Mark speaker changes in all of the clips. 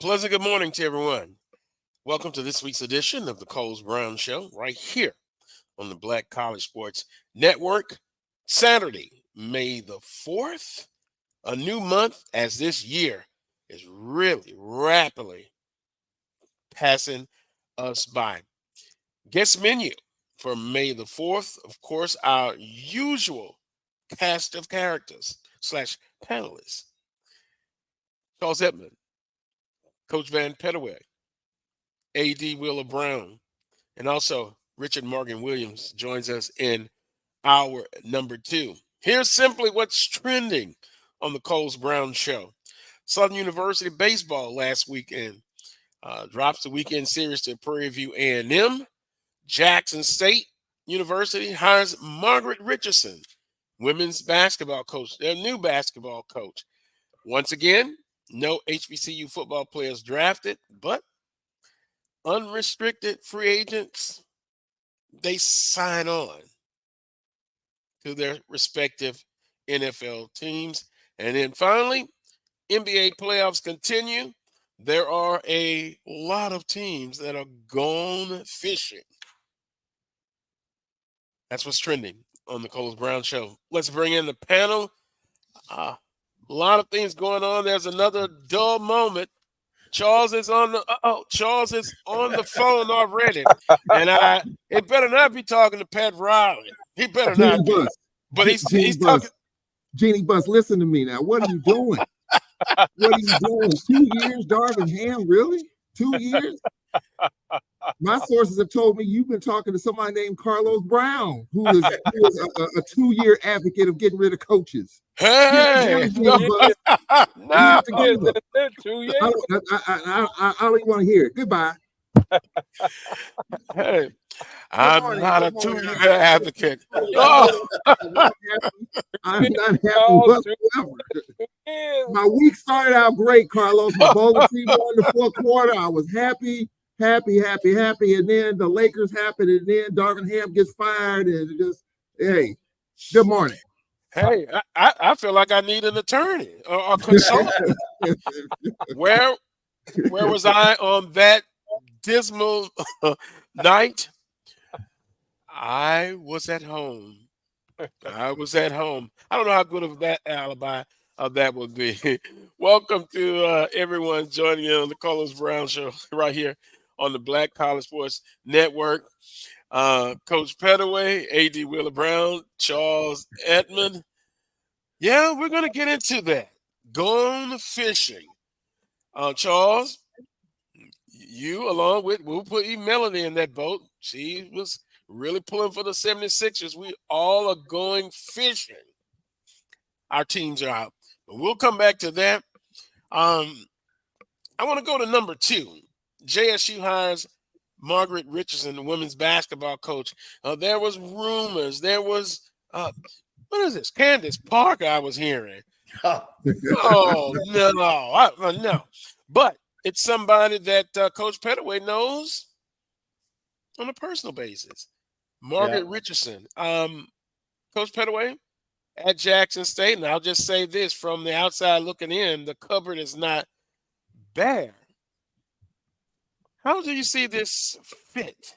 Speaker 1: pleasant good morning to everyone. Welcome to this week's edition of the Coles Brown Show, right here on the Black College Sports Network. Saturday, May the 4th, a new month as this year is really rapidly passing us by. Guest menu for May the 4th, of course, our usual cast of characters / panelists. Charles Edmond, Coach Vann Pettaway, A.D. Wheeler Brown, and also Richard Morgan Williams joins us in hour number 2. Here's simply what's trending on the Coles Brown Show. Southern University baseball last weekend drops the weekend series to Prairie View A&M. Jackson State University hires Margaret Richardson, women's basketball coach, their new basketball coach. Once again, no HBCU football players drafted, but unrestricted free agents, they sign on to their respective NFL teams. And then finally, NBA playoffs continue. There are a lot of teams that are gone fishing. That's what's trending on the Coles Brown Show. Let's bring in the panel. A lot of things going on. There's another dull moment. Charles is on the phone already, and it better not be talking to Pat Riley. He better not be. But he's talking.
Speaker 2: Jeannie Bus, listen to me now. What are you doing? What are you doing? 2 years, Darvin Ham? Really? 2 years? My sources have told me you've been talking to somebody named Carlos Brown, who is a 2-year advocate of getting rid of coaches.
Speaker 1: Hey, no.
Speaker 2: 2 years. I don't even want to hear it. Goodbye.
Speaker 1: Hey, I'm not a 2-year advocate. Oh.
Speaker 2: I'm not happy whatsoever. My week started out great, Carlos. My bowling team won the fourth quarter. I was happy. And then the Lakers happened, and then Darvin Ham gets fired, and it just, hey, good morning.
Speaker 1: Hey, I feel like I need an attorney or a consultant. Where was I on that dismal night? I was at home. I don't know how good of that alibi that would be. Welcome to everyone joining in on the Coles Brown Show right here on the Black College Sports Network. Coach Pettaway, A.D. Wheeler Brown, Charles Edmond. Yeah, we're going to get into that. Gone fishing. Charles, you along with, we'll put Melanie in that boat. She was really pulling for the 76ers. We all are going fishing. Our teams are out. But we'll come back to that. I want to go to number 2. JSU hires Margaret Richardson, the women's basketball coach. There was rumors. There was, what is this? Candace Parker I was hearing. Oh, no. But it's somebody that Coach Pettaway knows on a personal basis. Margaret Richardson. Coach Pettaway at Jackson State, and I'll just say this, from the outside looking in, the cupboard is not bare. How do you see this fit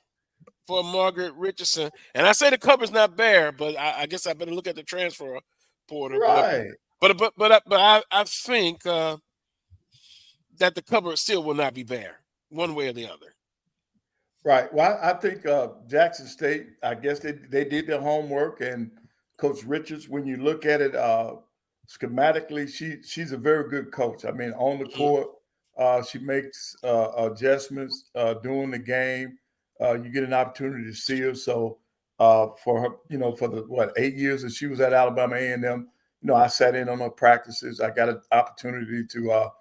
Speaker 1: for Margaret Richardson? And I say the cupboard's not bare, but I guess I better look at the transfer portal.
Speaker 3: Right.
Speaker 1: But I think that the cupboard still will not be bare, one way or the other.
Speaker 3: Right. Well, I think Jackson State, I guess they did their homework, and Coach Richards, when you look at it schematically, she's a very good coach. I mean, on the court, she makes adjustments during the game. You get an opportunity to see her. So for her, for the 8 years that she was at Alabama A&M, I sat in on her practices. I got an opportunity to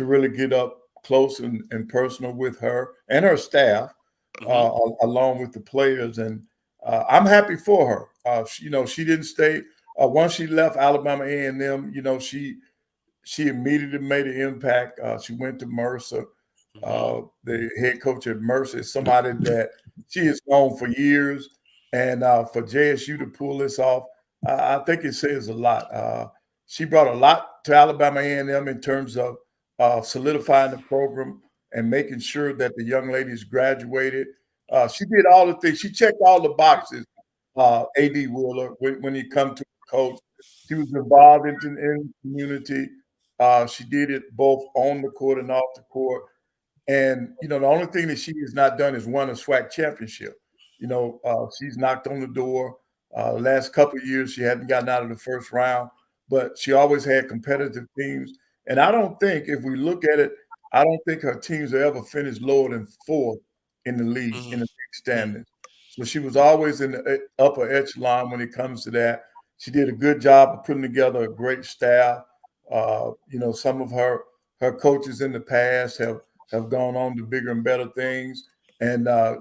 Speaker 3: really get up close and personal with her and her staff, along with the players. And I'm happy for her. She didn't stay. Once she left Alabama A&M, she immediately made an impact. She went to Mercer. The head coach at Mercer is somebody that she has known for years. And for JSU to pull this off, I think it says a lot. She brought a lot to Alabama A&M in terms of solidifying the program and making sure that the young ladies graduated. She did all the things. She checked all the boxes. A.D. Wheeler, when he come to coach, she was involved in the community. She did it both on the court and off the court. And, the only thing that she has not done is won a SWAC championship. She's knocked on the door. The last couple of years, she hadn't gotten out of the first round, but she always had competitive teams. And I don't think, if we look at it, I don't think her teams will ever finish lower than 4th in the league, in the league standings. So she was always in the upper echelon when it comes to that. She did a good job of putting together a great staff. Some of her coaches in the past have gone on to bigger and better things. And I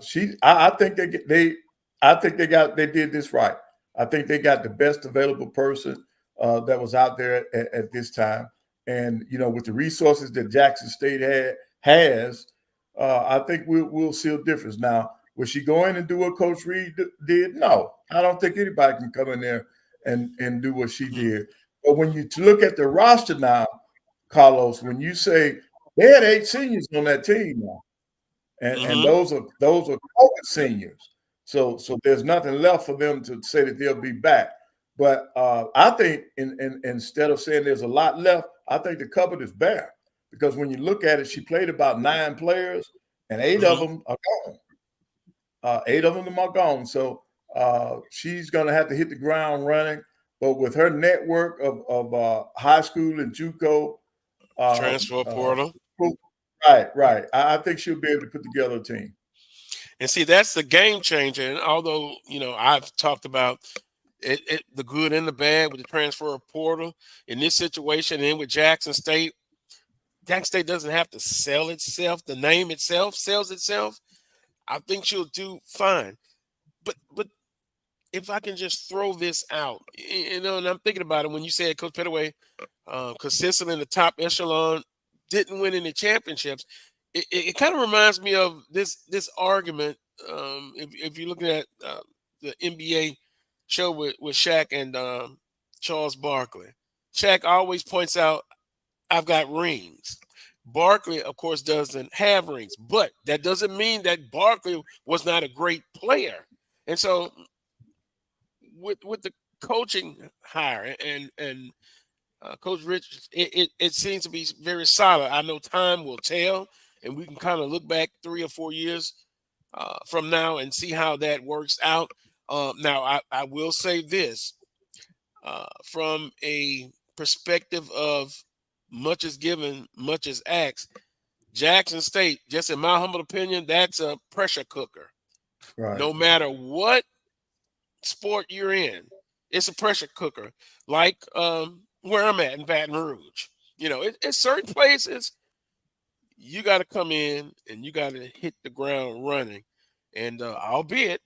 Speaker 3: think they did this right. I think they got the best available person that was out there at this time. And with the resources that Jackson State has, I think we'll see a difference. Now, will she go in and do what Coach Reed did? No, I don't think anybody can come in there and do what she did. But when you look at the roster now, Carlos, when you say they had 8 seniors on that team now, and those are COVID seniors, so there's nothing left for them to say that they'll be back. But I think instead of saying there's a lot left, I think the cupboard is bare, because when you look at it, she played about 9 players, and 8 of them are gone. 8 of them are gone. So she's going to have to hit the ground running. But with her network of high school and JUCO,
Speaker 1: transfer portal,
Speaker 3: right. I think she'll be able to put together a team.
Speaker 1: And see, that's the game changer. And although I've talked about it, the good and the bad with the transfer portal in this situation, and with Jackson State doesn't have to sell itself. The name itself sells itself. I think she'll do fine. But if I can just throw this out, and I'm thinking about it when you said Coach Pettaway, consistent in the top echelon, didn't win any championships. It kind of reminds me of this argument. If you're looking at the NBA show with Shaq and Charles Barkley, Shaq always points out, "I've got rings." Barkley, of course, doesn't have rings, but that doesn't mean that Barkley was not a great player. And so, with the coaching hire and Coach Rich, it seems to be very solid. I know time will tell, and we can kind of look back 3 or 4 years from now and see how that works out. Now, I will say this from a perspective of much is given, much is asked. Jackson State, just in my humble opinion, that's a pressure cooker.
Speaker 3: Right.
Speaker 1: No matter what sport you're in, it's a pressure cooker. Like where I'm at in Baton Rouge, it's certain places you got to come in and you got to hit the ground running. And albeit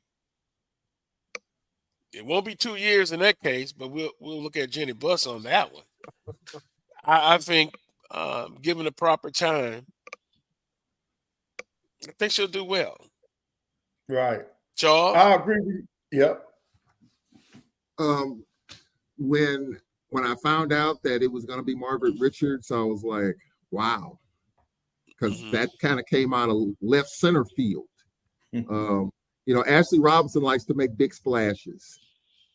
Speaker 1: it won't be 2 years in that case, but we'll look at Jenny Buss on that one. I think given the proper time, I think she'll do well.
Speaker 3: Right.
Speaker 1: Charles?
Speaker 3: I agree with you.
Speaker 2: Yep. When I found out that it was going to be Margaret Richards, I was like, wow. Because that kind of came out of left center field. Ashley Robinson likes to make big splashes.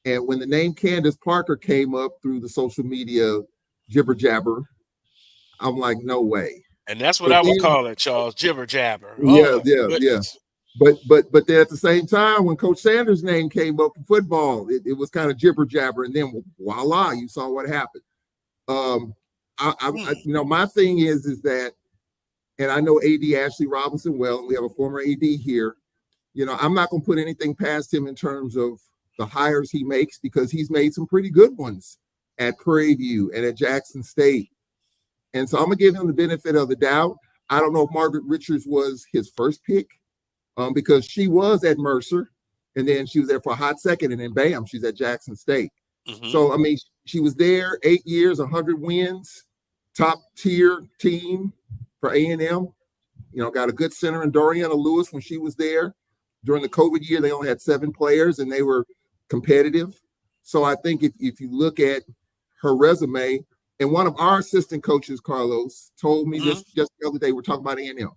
Speaker 2: And when the name Candace Parker came up through the social media jibber jabber, I'm like, no way.
Speaker 1: And that's what I would call it, Charles, jibber jabber.
Speaker 2: Yeah. But then at the same time, when Coach Sanders' name came up in football, it was kind of jibber jabber, and then voila, you saw what happened. My thing is that, and I know AD Ashley Robinson well, and we have a former AD here. I'm not going to put anything past him in terms of the hires he makes, because he's made some pretty good ones at Prairie View and at Jackson State. And so I'm going to give him the benefit of the doubt. I don't know if Margaret Richards was his first pick because she was at Mercer, and then she was there for a hot second, and then bam, she's at Jackson State. So, she was there 8 years, 100 wins, top tier team for A&M. Got a good center in Doriana Lewis when she was there. During the COVID year, they only had 7 players, and they were competitive. So I think if you look at her resume, I think she'll do well.
Speaker 3: Right.
Speaker 2: I think And one of our assistant coaches, Carlos, told me this just the other day. We're talking about A&M,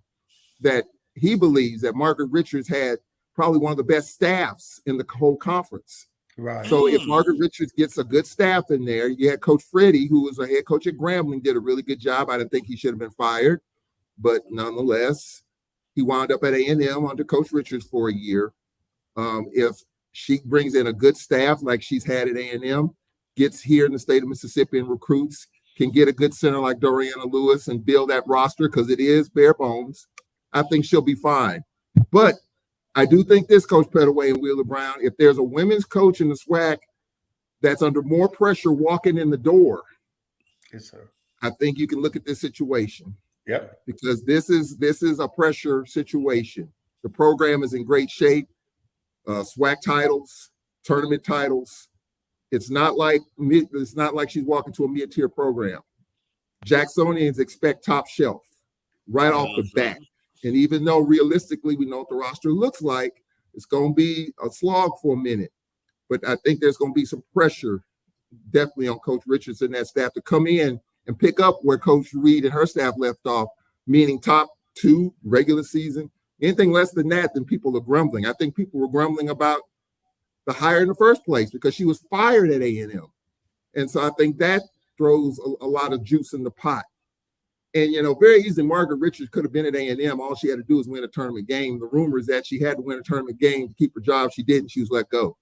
Speaker 2: that he believes that Margaret Richards had probably one of the best staffs in the whole conference.
Speaker 3: Right.
Speaker 2: So if Margaret Richards gets a good staff in there, you had Coach Freddie, who was a head coach at Grambling, did a really good job. I didn't think he should have been fired, but nonetheless, he wound up at A&M under Coach Richards for a year. If she brings in a good staff like she's had at A&M, gets here in the state of Mississippi and recruits, can get a good center like Doriana Lewis and build that roster, because it is bare bones, I think she'll be fine. But I do think this, Coach Pettaway and Wheeler Brown, if there's a women's coach in the SWAC that's under more pressure walking in the door,
Speaker 3: yes, sir,
Speaker 2: I think you can look at this situation.
Speaker 3: Yep.
Speaker 2: Because this is a pressure situation. The program is in great shape. SWAC titles, tournament titles. It's not like she's walking to a mid-tier program. Jacksonians expect top shelf right off the bat. And even though realistically we know what the roster looks like, it's going to be a slog for a minute. But I think there's going to be some pressure definitely on Coach Richards and that staff to come in and pick up where Coach Reed and her staff left off, meaning top 2 regular season. Anything less than that, then people are grumbling. I think people were grumbling about the hire in the first place because she was fired at A&M. And so I think that throws a lot of juice in the pot. And, very easily, Margaret Richards could have been at A&M. All she had to do was win a tournament game. The rumor is that she had to win a tournament game to keep her job. She didn't. She was let go.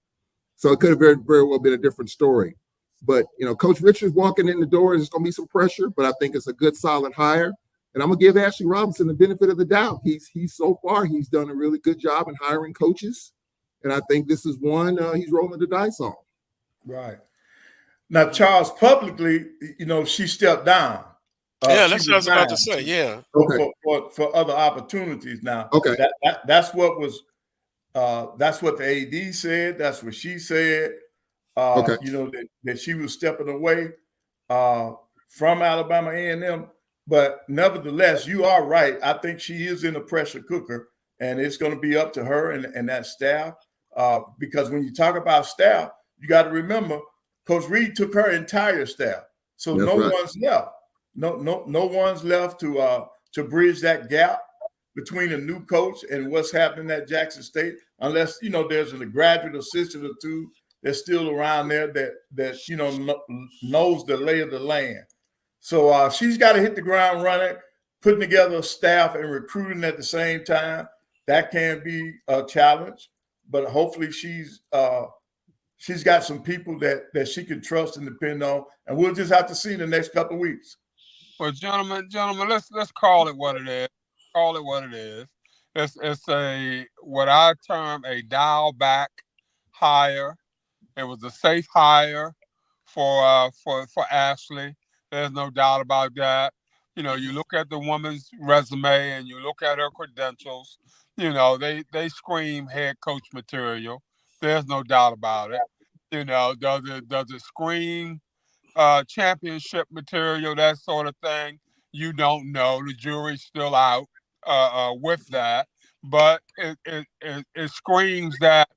Speaker 2: So it could have very, very well been a different story. But, Coach Richards walking in the door, there's going to be some pressure, but I think it's a good, solid hire. And I'm going to give Ashley Robinson the benefit of the doubt. He's so far, he's done a really good job in hiring coaches. And I think this is one he's rolling the dice on.
Speaker 3: Right. Now, Charles, publicly, she stepped down.
Speaker 1: That's what I was about to say. Yeah.
Speaker 2: Okay.
Speaker 3: For other opportunities now.
Speaker 2: Okay.
Speaker 3: That's what the AD said. That's what she said.
Speaker 2: Okay.
Speaker 3: That she was stepping away from Alabama A&M. But nevertheless, you are right. I think she is in a pressure cooker, and it's going to be up to her and that staff. Because when you talk about staff, you got to remember Coach Reed took her entire staff. So
Speaker 2: That's
Speaker 3: no
Speaker 2: right.
Speaker 3: one's left. No one's left to bridge that gap between a new coach and what's happening at Jackson State, unless there's a graduate assistant or two that's still around there that knows the lay of the land. So she's got to hit the ground running, putting together a staff and recruiting at the same time. That can be a challenge, but hopefully she's got some people that she can trust and depend on, and we'll just have to see in the next couple of weeks.
Speaker 4: Well, gentlemen, let's call it what it is. Call it what it is. It's what I term a dial back hire. It was a safe hire for Ashley. There's no doubt about that. You look at the woman's resume and you look at her credentials. They scream head coach material. There's no doubt about it. Does it scream championship material, that sort of thing? You don't know. The jury's still out with that, but it screams that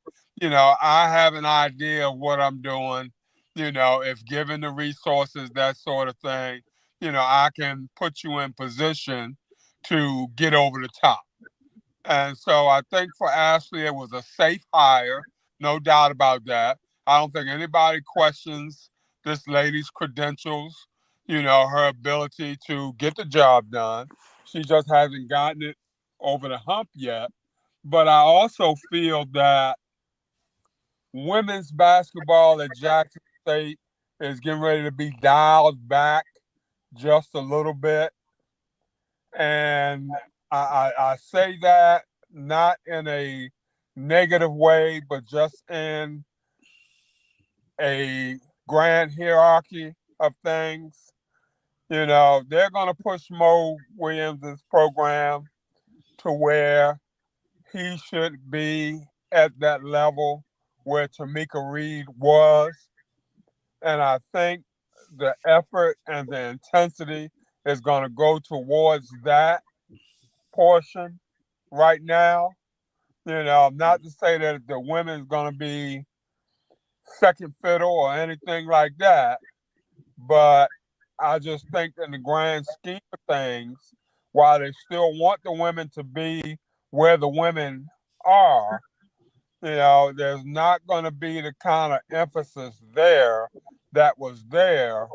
Speaker 4: I have an idea of what I'm doing. If given the resources, that sort of thing, I can put you in position to get over the top. And so I think for Ashley, it was a safe hire, no doubt about that. I don't think anybody questions this lady's credentials, her ability to get the job done. She just hasn't gotten it over the hump yet. But I also feel that women's basketball at Jackson State is getting ready to be dialed back just a little bit. And I say that not in a negative way, but just in a grand hierarchy of things. They're going to push Mo Williams' program to where he should be at that level where Tamika Reed was. And I think the effort and the intensity is going to go towards that portion right now. Not to say that the women's going to be second fiddle or anything like that, but I just think in the grand scheme of things, while they still want the women to be where the women are, there's not going to be the kind of emphasis there that was there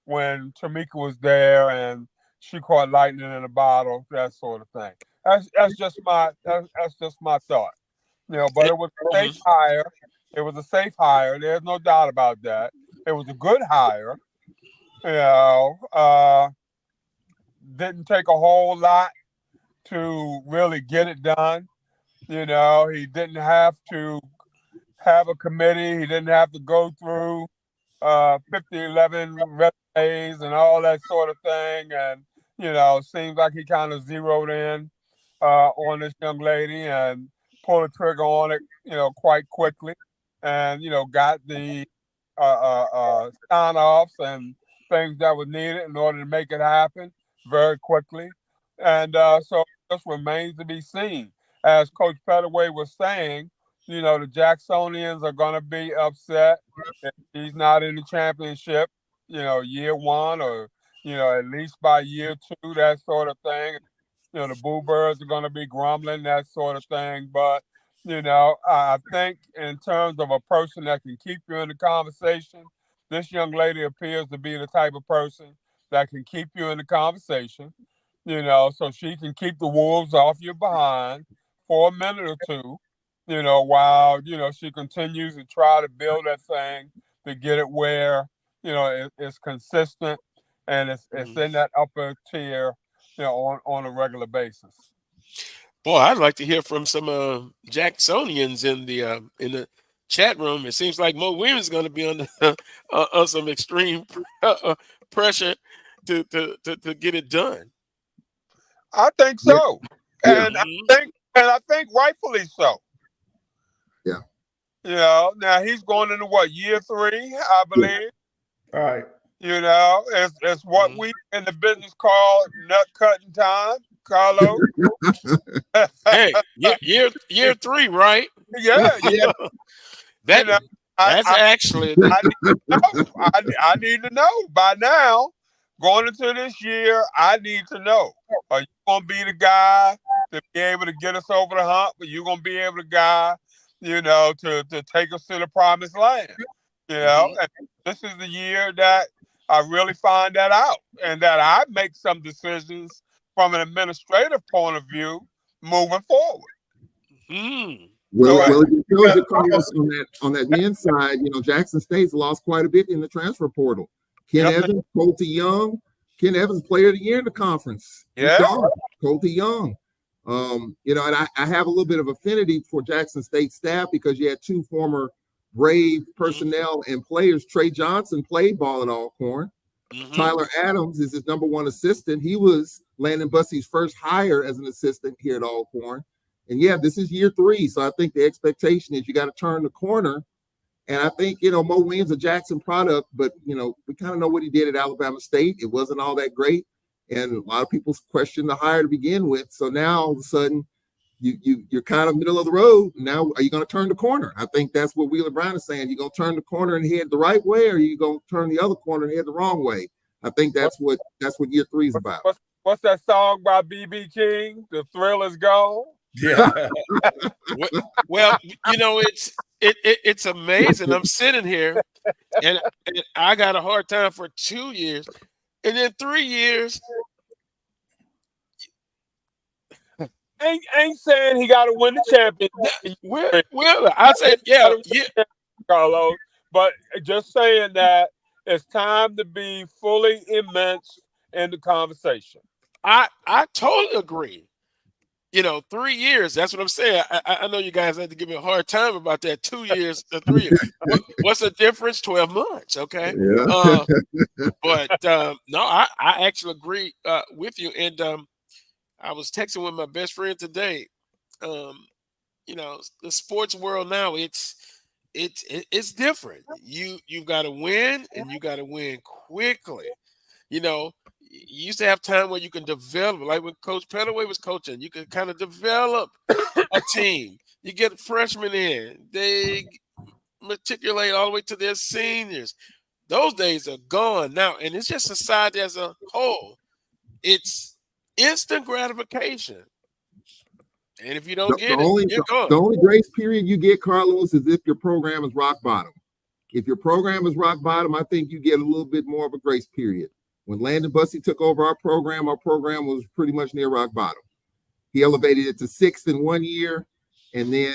Speaker 4: when Tamika was there and she caught lightning in a bottle, that sort of thing. That's just my thought. But it was a safe hire. It was a safe hire. There's no doubt about that. It was a good hire. Didn't take a whole lot to really get it done. He didn't have to have a committee. He didn't have to go through 11 resumes and all that sort of thing. And, seems like he kind of zeroed in on this young lady and pulled the trigger on it, quite quickly. And, got the sign-offs and things that were needed in order to make it happen very quickly. And so it just remains to be seen. As Coach Pettaway was saying, the Jacksonians are going to be upset if he's not in the championship, year one or, at least by year two, that sort of thing. The Boo Birds are going to be grumbling, that sort of thing. But, I think in terms of a person that can keep you in the conversation, this young lady appears to be the type of person that can keep you in the conversation, so she can keep the wolves off your behind for a minute or two, while, she continues to try to build that thing to get it where, it's consistent and it's in that upper tier, on a regular basis.
Speaker 1: Boy, I'd like to hear from some Jacksonians in the chat room. It seems like Mo Williams is going to be under some extreme pressure to get it done.
Speaker 4: I think so,
Speaker 2: Yeah.
Speaker 4: and I think rightfully so.
Speaker 2: Yeah.
Speaker 4: Now he's going into what, year 3, I believe.
Speaker 3: All right.
Speaker 4: It's what we in the business call nut cutting time, Carlos.
Speaker 1: Hey, year 3, right?
Speaker 4: Yeah.
Speaker 1: That's actually.
Speaker 4: I need to know by now. Going into this year, I need to know: are you going to be the guy to be able to get us over the hump? Are you going to be able to guy, to take us to the promised land? And this is the year that I really find that out, and that I make some decisions from an administrative point of view moving forward.
Speaker 2: Well, it shows you, Carlos, on that men's side, Jackson State's lost quite a bit in the transfer portal. Ken Evans, Colty Young. Ken Evans, player of the year in the conference. He's gone. Colty Young. And I have a little bit of affinity for Jackson State staff because you had 2 former Brave personnel and players. Trey Johnson played ball at Alcorn. Tyler Adams is his number 1 assistant. He was Landon Bussey's first hire as an assistant here at Alcorn. And this is year 3. So I think the expectation is you got to turn the corner. And I think, Mo Williams, a Jackson product, but, we kind of know what he did at Alabama State. It wasn't all that great. And a lot of people questioned the hire to begin with. So now all of a sudden you're kind of middle of the road. Now, are you going to turn the corner? I think that's what Wheeler Brown is saying. You're going to turn the corner and head the right way, or are you going to turn the other corner and head the wrong way? I think that's what year 3 is about.
Speaker 4: What's that song by B.B. King? The Thrill Is Gone?
Speaker 3: Yeah.
Speaker 1: Well, it's amazing. I'm sitting here and I got a hard time for 2 years, and then 3 years.
Speaker 4: Ain't saying he got to win the championship.
Speaker 1: Well, I said, yeah,
Speaker 4: Carlos, but just saying that it's time to be fully immersed in the conversation.
Speaker 1: I totally agree. 3 years. That's what I'm saying. I know you guys had to give me a hard time about that. 2 years to 3 years. What's the difference? 12 months. Okay.
Speaker 2: Yeah.
Speaker 1: But no, I actually agree with you. And I was texting with my best friend today. The sports world now, it's different. You've got to win, and you got to win quickly. You used to have time where you can develop, like when Coach Pettaway was coaching, you could kind of develop a team. You get freshmen in, they matriculate all the way to their seniors. Those days are gone now, and it's just society as a whole. It's instant gratification, and if you don't get it, you're gone.
Speaker 2: The only grace period you get, Carlos, is if your program is rock bottom. If your program is rock bottom, I think you get a little bit more of a grace period. When Landon Bussey took over our program was pretty much near rock bottom. He elevated it to 6th in 1 year, and then,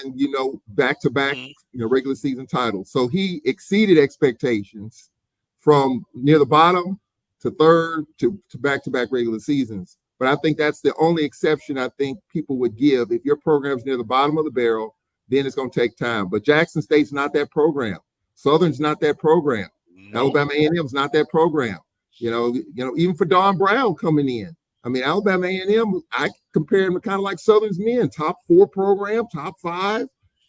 Speaker 2: back-to-back, regular season titles. So he exceeded expectations from near the bottom to 3rd to back-to-back regular seasons. But I think that's the only exception I think people would give. If your program's near the bottom of the barrel, then it's going to take time. But Jackson State's not that program. Southern's not that program. Nope. Alabama A&M's not that program. Even for Don Brown coming in. I mean, Alabama A&M, I compare him to kind of like Southern's men, top 4 program, top 5.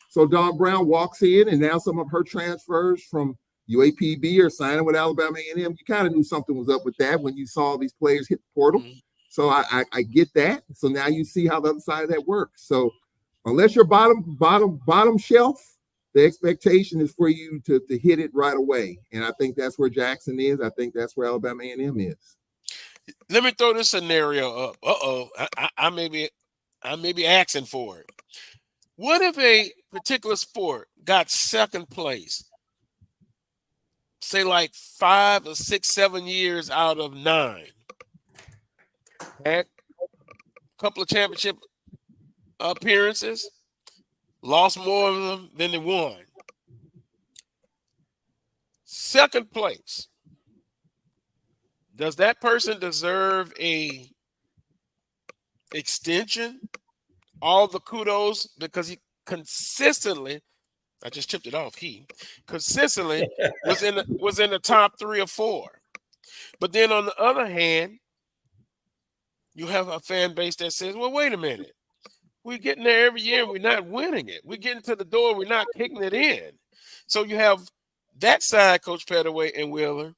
Speaker 2: So Don Brown walks in, and now some of her transfers from UAPB are signing with Alabama A&M. You kind of knew something was up with that when you saw these players hit the portal. So I get that. So now you see how the other side of that works. So unless you're bottom shelf, the expectation is for you to hit it right away. And I think that's where Jackson is. I think that's where Alabama A&M is.
Speaker 1: Let me throw this scenario up. I may be asking for it. What if a particular sport got 2nd place, say like 5 or 6, 7 years out of 9? Had a couple of championship appearances, lost more of them than they won. 2nd place. Does that person deserve a extension? All the kudos because he consistently, I just tipped it off. He consistently was in the top 3 or 4. But then on the other hand, you have a fan base that says, well, wait a minute. We're getting there every year. We're not winning it. We're getting to the door. We're not kicking it in. So you have that side, Coach Pettaway and Wheeler,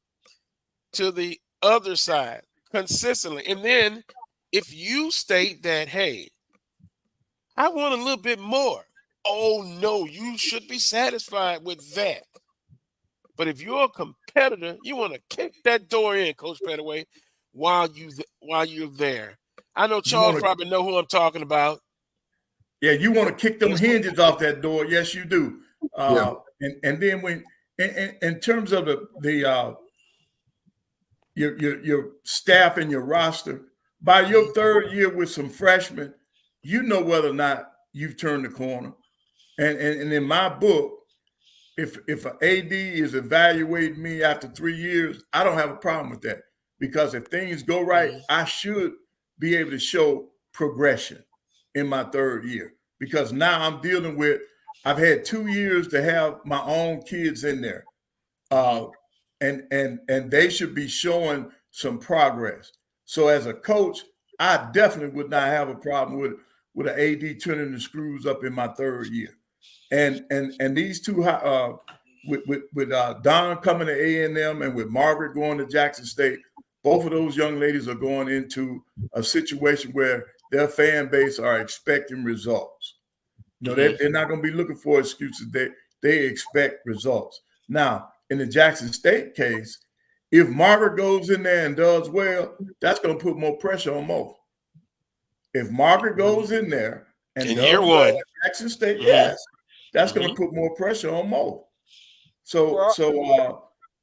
Speaker 1: to the other side consistently. And then if you state that, hey, I want a little bit more. Oh, no, you should be satisfied with that. But if you're a competitor, you want to kick that door in, Coach Pettaway, while you're there. I know Charles probably know who I'm talking about.
Speaker 3: Yeah, you want to kick them hinges off that door. Yes, you do. And then when in terms of your staff and your roster, by your 3rd year with some freshmen, you know whether or not you've turned the corner. And in my book, if an AD is evaluating me after 3 years, I don't have a problem with that. Because if things go right, I should be able to show progression in my 3rd year. Because now I'm dealing with, I've had 2 years to have my own kids in there. And they should be showing some progress. So as a coach, I definitely would not have a problem with an AD turning the screws up in my 3rd year. And these two, with Don coming to A&M and with Margaret going to Jackson State, both of those young ladies are going into a situation where their fan base are expecting results. They're not going to be looking for excuses. They expect results. Now, in the Jackson State case, if Margaret goes in there and does well, that's going to put more pressure on Mo. If Margaret goes in there and does well at Jackson State, yes, that's going to put more pressure on Mo. So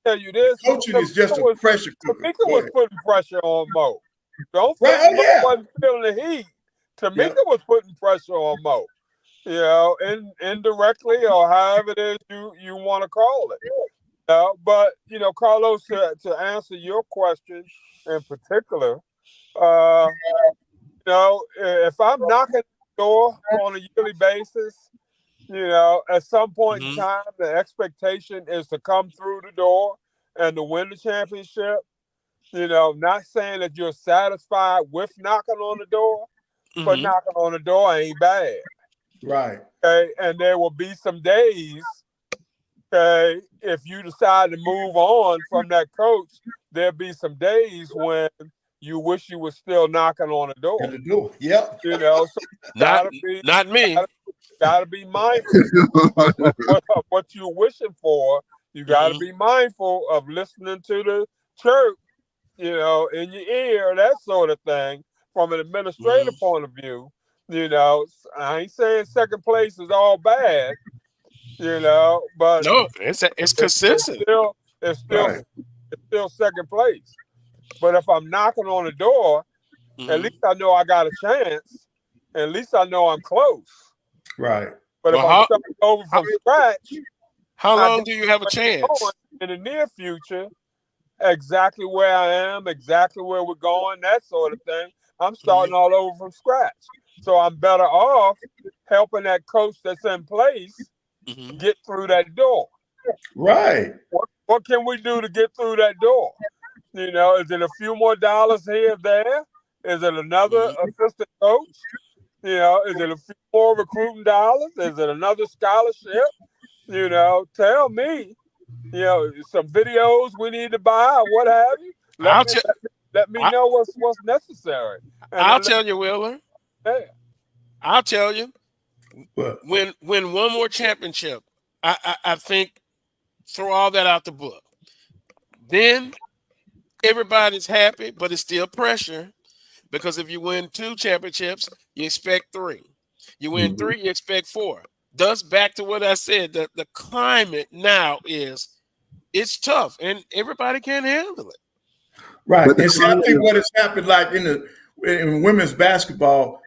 Speaker 4: tell you this,
Speaker 3: coaching is just a pressure cooker.
Speaker 4: Tamika was putting pressure on Mo. Don't think Mo wasn't feeling the heat. Tamika was putting pressure on Mo. Indirectly or however it is you want to call it. But Carlos, to answer your question in particular, if I'm knocking the door on a yearly basis, at some point in time, the expectation is to come through the door and to win the championship. Not saying that you're satisfied with knocking on the door, but knocking on the door ain't bad.
Speaker 3: Right.
Speaker 4: Okay. And there will be some days, okay, if you decide to move on from that coach, there'll be some days when you wish you were still knocking on the door.
Speaker 3: Yep.
Speaker 4: So
Speaker 1: not me.
Speaker 4: Gotta be mindful of what you're wishing for You got to be mindful of listening to the chirp, in your ear, that sort of thing. From an administrative point of view, I ain't saying second place is all bad, but
Speaker 1: No, it's consistent.
Speaker 4: It's still
Speaker 3: Right.
Speaker 4: second place. But if I'm knocking on the door, at least I know I got a chance. At least I know I'm close.
Speaker 3: Right.
Speaker 4: But if I'm starting over from scratch,
Speaker 1: how long do you have a chance?
Speaker 4: In the near future, exactly where I am, exactly where we're going, that sort of thing. I'm starting all over from scratch. So I'm better off helping that coach that's in place get through that door.
Speaker 3: Right.
Speaker 4: What can we do to get through that door? Is it a few more dollars here or there? Is it another assistant coach? Is it a few more recruiting dollars? Is it another scholarship? Tell me. Some videos we need to buy, or what have you. Let me know what's necessary.
Speaker 1: I'll tell you, Wheeler.
Speaker 4: Yeah.
Speaker 1: I'll tell you.
Speaker 3: What?
Speaker 1: Win one more championship. I think throw all that out the book. Then everybody's happy, but it's still pressure because if you win 2 championships, you expect 3. You win 3, you expect 4. Thus, back to what I said, the climate now is it's tough, and everybody can't handle it.
Speaker 3: Right. And see, I think what has happened, like in women's basketball,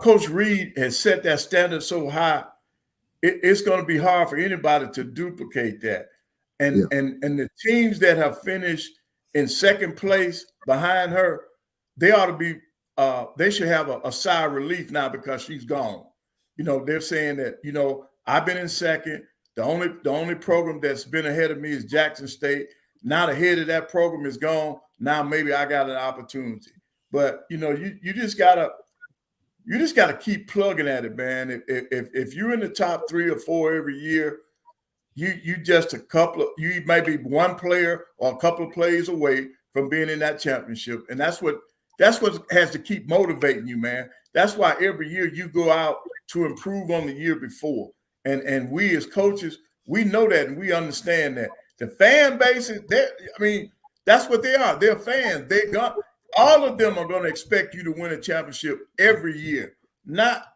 Speaker 3: Coach Reed has set that standard so high, it's going to be hard for anybody to duplicate that. And the teams that have finished in second place behind her, they ought to be they should have a sigh of relief now because she's gone. They're saying that, I've been in second. The only program that's been ahead of me is Jackson State. Now the head of that program is gone. Now maybe I got an opportunity. But you just gotta keep plugging at it, man. If you're in the top 3 or 4 every year, you just you may be one player or a couple of plays away from being in that championship. And that's what has to keep motivating you, man. That's why every year you go out to improve on the year before. And we as coaches, we know that and we understand that. The fan base is there. I mean, that's what they are. They're fans. All of them are going to expect you to win a championship every year. Not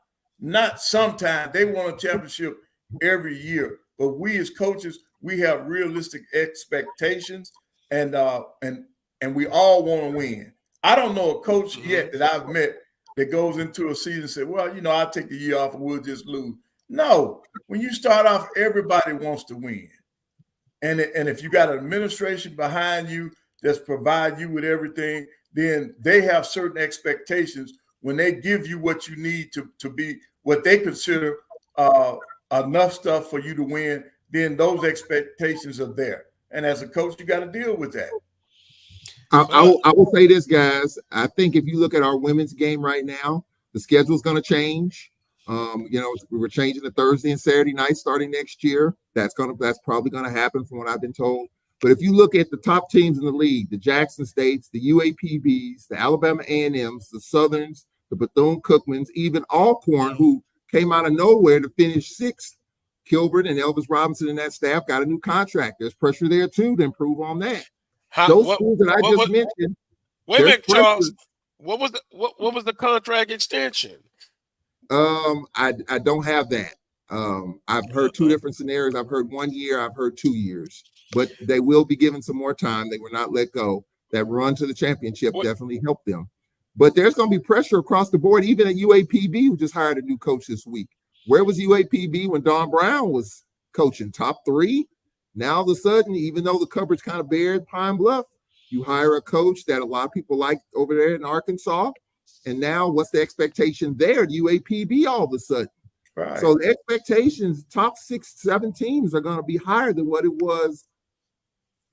Speaker 3: sometimes. They want a championship every year. But we as coaches, we have realistic expectations, and we all want to win. I don't know a coach yet that I've met that goes into a season and said, well, I'll take the year off and we'll just lose. No, when you start off, everybody wants to win. And if you got an administration behind you that's provide you with everything, then they have certain expectations when they give you what you need to be what they consider enough stuff for you to win, then those expectations are there. And as a coach, you got to deal with that.
Speaker 2: I will say this, guys. I think if you look at our women's game right now, the schedule is going to change. We're changing to Thursday and Saturday night starting next year. That's probably going to happen from what I've been told. But if you look at the top teams in the league, the Jackson States, the UAPBs, the Alabama A&Ms, the Southerns, the Bethune-Cookmans, even Alcorn, who came out of nowhere to finish 6th. Kilbert and Elvis Robinson and that staff got a new contract. There's pressure there too to improve on that. Those schools that I just mentioned.
Speaker 1: Wait a minute, Charles. What was the contract extension?
Speaker 2: I don't have that. I've heard 2 different scenarios. I've heard 1 year. I've heard 2 years. But they will be given some more time. They were not let go. That run to the championship definitely helped them. But there's going to be pressure across the board. Even at UAPB, who just hired a new coach this week. Where was UAPB when Don Brown was coaching? Top 3? Now all of a sudden, even though the cupboard's kind of bare at Pine Bluff, you hire a coach that a lot of people like over there in Arkansas. And now what's the expectation there at UAPB all of a sudden?
Speaker 3: Right.
Speaker 2: So the expectations, top 6, 7 teams are going to be higher than what it was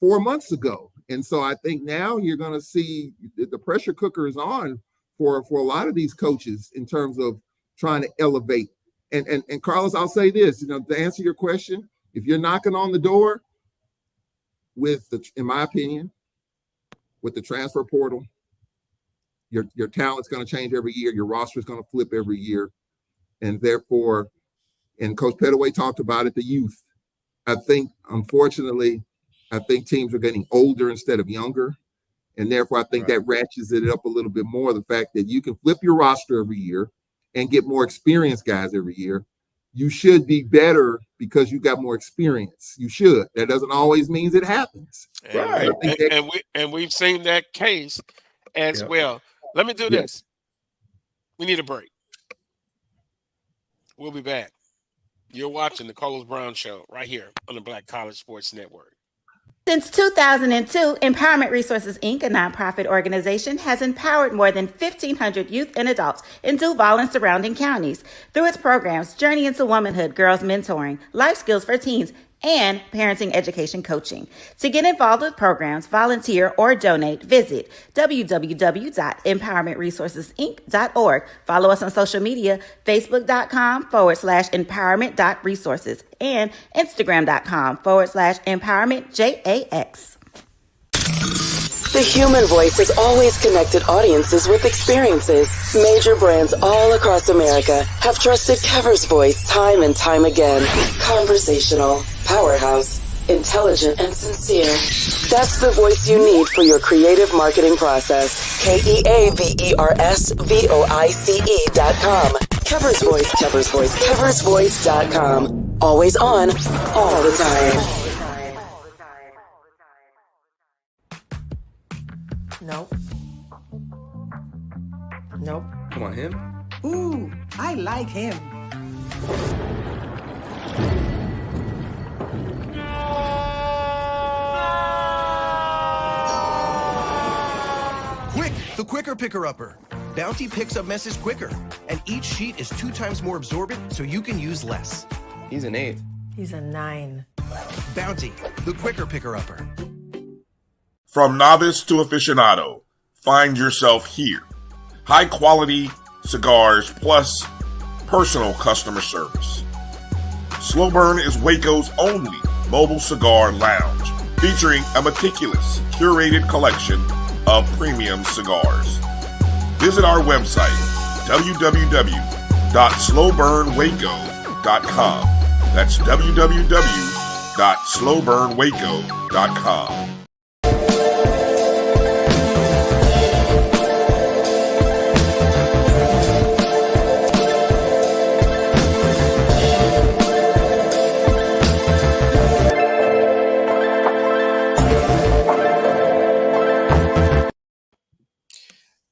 Speaker 2: 4 months ago. And so I think now you're going to see the pressure cooker is on for a lot of these coaches in terms of trying to elevate. And Carlos, I'll say this, to answer your question, if you're knocking on the door in my opinion, with the transfer portal, your talent's going to change every year. Your roster is going to flip every year. And therefore, and Coach Pettaway talked about it, the youth. I think, unfortunately, I think teams are getting older instead of younger. And therefore, I think that ratchets it up a little bit more. The fact that you can flip your roster every year and get more experienced guys every year. You should be better because you got more experience. You should. That doesn't always mean it happens.
Speaker 3: Right.
Speaker 1: And we've seen that case as well. Let me do this. We need a break. We'll be back. You're watching the Carlos Brown Show right here on the Black College Sports Network.
Speaker 5: Since 2002, Empowerment Resources, Inc., a nonprofit organization, has empowered more than 1,500 youth and adults in Duval and surrounding counties. Through its programs, Journey into Womanhood, Girls Mentoring, Life Skills for Teens, and Parenting Education Coaching. To get involved with programs, volunteer, or donate, visit www.empowermentresourcesinc.org. Follow us on social media, facebook.com/empowerment.resources and instagram.com/empowermentjax.
Speaker 6: The human voice has always connected audiences with experiences. Major brands all across America have trusted Kever's voice time and time again. Conversational, powerhouse, intelligent, and sincere. That's the voice you need for your creative marketing process. KEAVERSVOICE.com. Kever's Voice, Kever's Voice, KeversVoice.com. Always on, all the time.
Speaker 7: Nope. Nope.
Speaker 8: Come on, him?
Speaker 7: Ooh, I like him.
Speaker 9: Quick, the quicker picker-upper. Bounty picks up messes quicker, and each sheet is 2 times more absorbent, so you can use less.
Speaker 8: He's an 8.
Speaker 7: He's a 9.
Speaker 9: Bounty, the quicker picker-upper.
Speaker 10: From novice to aficionado, find yourself here. High quality cigars plus personal customer service. Slow Burn is Waco's only mobile cigar lounge, featuring a meticulous, curated collection of premium cigars. Visit our website, www.slowburnwaco.com. That's www.slowburnwaco.com.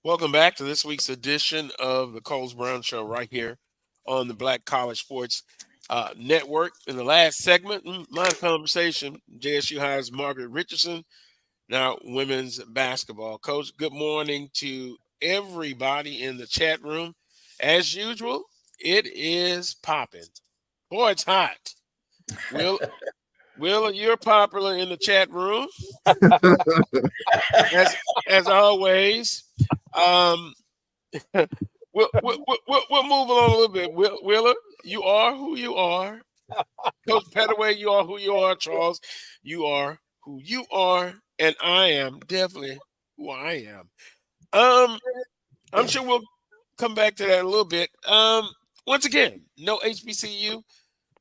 Speaker 1: Welcome back to this week's edition of the Carlos Brown Show right here on the Black College Sports Network. In the last segment, my conversation, JSU hires Margaret Richardson, now women's basketball coach. Good morning to everybody in the chat room. As usual, it is popping. Boy, it's hot. Will, you're popular in the chat room, as always. We'll move on a little bit. Willer, you are who you are. Coach Pettaway, you are who you are. Charles, you are who you are, and I am definitely who I am. I'm sure we'll come back to that in a little bit. Once again, no HBCU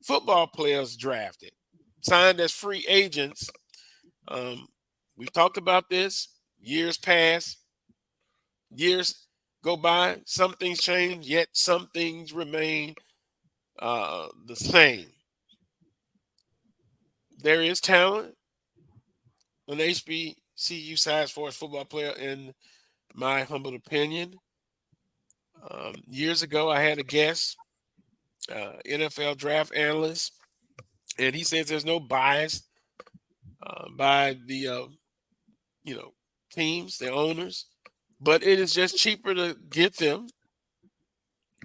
Speaker 1: football players drafted, signed as free agents. We've talked about this. Years pass. Years go by, some things change, yet some things remain the same. There is talent on the HBCU side for a football player, in my humble opinion. Years ago, I had a guest, NFL draft analyst, and he says there's no bias by the teams, the owners. But it is just cheaper to get them.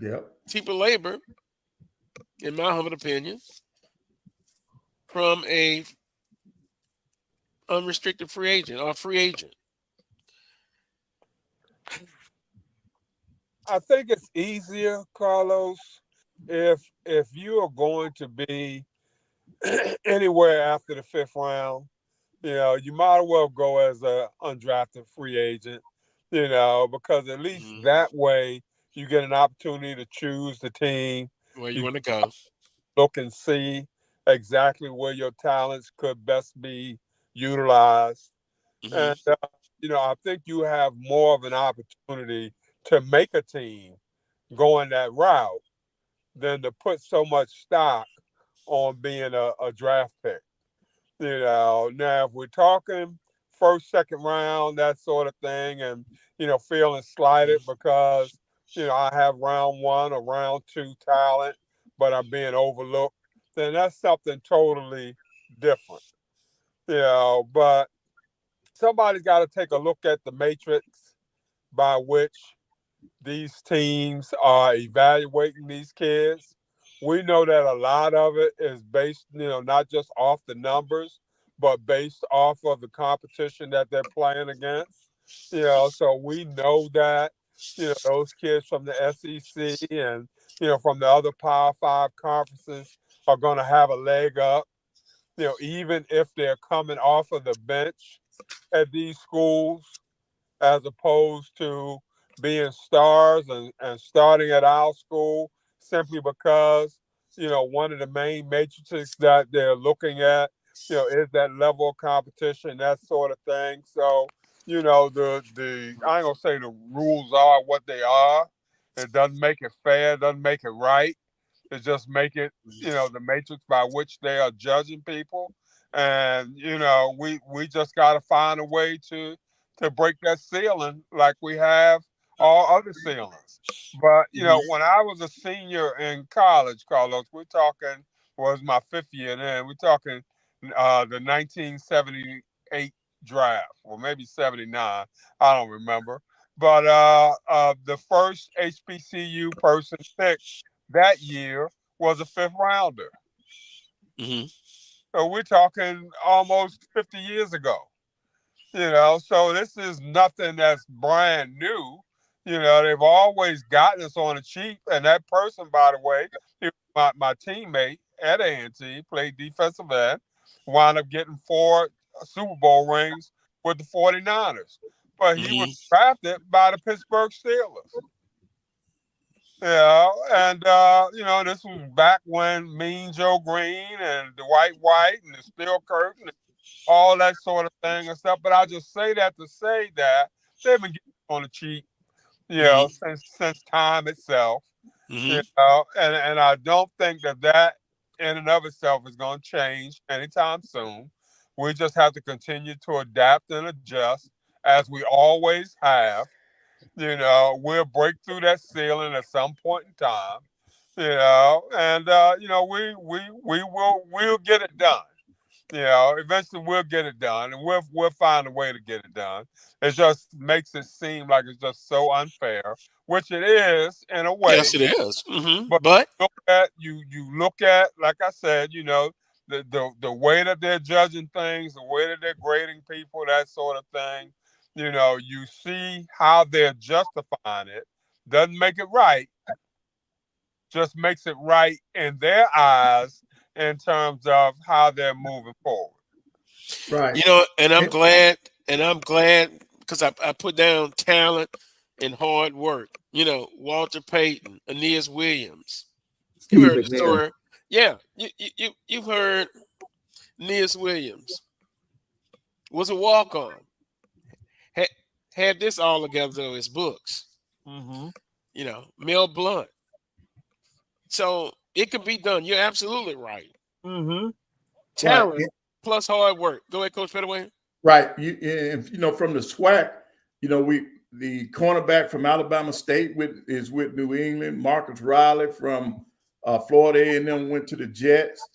Speaker 3: Yep.
Speaker 1: Cheaper labor, in my humble opinion, from a unrestricted free agent or free agent.
Speaker 4: I think it's easier, Carlos, if you are going to be anywhere after the 5th round. You might as well go as an undrafted free agent. Because at least that way you get an opportunity to choose the team
Speaker 1: Where you want to go.
Speaker 4: Look and see exactly where your talents could best be utilized.
Speaker 1: Mm-hmm.
Speaker 4: And, I think you have more of an opportunity to make a team going that route than to put so much stock on being a draft pick. Now if we're talking first, second round, that sort of thing, and feeling slighted because I have round one or round two talent, but I'm being overlooked, then that's something totally different. But somebody's got to take a look at the matrix by which these teams are evaluating these kids. We know that a lot of it is based, not just off the numbers, but based off of the competition that they're playing against. So we know that, those kids from the SEC and, from the other Power Five conferences are going to have a leg up, even if they're coming off of the bench at these schools as opposed to being stars and starting at our school simply because, one of the main matrices that they're looking at, is that level of competition, that sort of thing. So, the I ain't gonna say the rules are what they are. It doesn't make it fair, it doesn't make it right. It just make it, the matrix by which they are judging people. And, we just gotta find a way to break that ceiling like we have all other ceilings. But, when I was a senior in college, Carlos, we're talking, was my fifth year then, we're talking the 1978 draft, or maybe 79, I don't remember. But the first HBCU person picked that year was a fifth rounder.
Speaker 1: Mm-hmm.
Speaker 4: So we're talking almost 50 years ago. So this is nothing that's brand new. They've always gotten us on the cheap. And that person, by the way, he was my teammate at A&T, played defensive end, wound up getting 4 Super Bowl rings with the 49ers. But he was
Speaker 1: Mm-hmm.
Speaker 4: drafted by the Pittsburgh Steelers. This was back when Mean Joe Green and Dwight White and the Steel Curtain and all that sort of thing and stuff. But I just say that to say that they've been getting on the cheap, since time itself.
Speaker 1: Mm-hmm.
Speaker 4: And I don't think that in and of itself is going to change anytime soon. We just have to continue to adapt and adjust as we always have. We'll break through that ceiling at some point in time. And we'll get it done. Eventually we'll get it done, and we'll find a way to get it done. It just makes it seem like it's just so unfair, which it is in a way.
Speaker 1: Yes, it is. Mm-hmm.
Speaker 4: But
Speaker 1: But
Speaker 4: you look at, like I said, the way that they're judging things, the way that they're grading people, that sort of thing. You see how they're justifying it. Doesn't make it right, just makes it right in their eyes in terms of how they're moving forward.
Speaker 3: Right.
Speaker 1: and I'm glad, because I put down talent and hard work. Walter Payton, Aeneas Williams. You
Speaker 2: Steve
Speaker 1: heard the
Speaker 2: McNair.
Speaker 1: story. Yeah, you've heard Aeneas Williams was a walk-on. Had this all together in his books.
Speaker 4: Mm-hmm.
Speaker 1: Mel Blunt. So it can be done. You're absolutely right.
Speaker 4: Mm-hmm.
Speaker 1: Talent
Speaker 3: Right.
Speaker 1: plus hard work. Go ahead, Coach Pettaway.
Speaker 3: Right. From the SWAC, the cornerback from Alabama State is with New England. Marcus Riley from Florida A&M went to the Jets.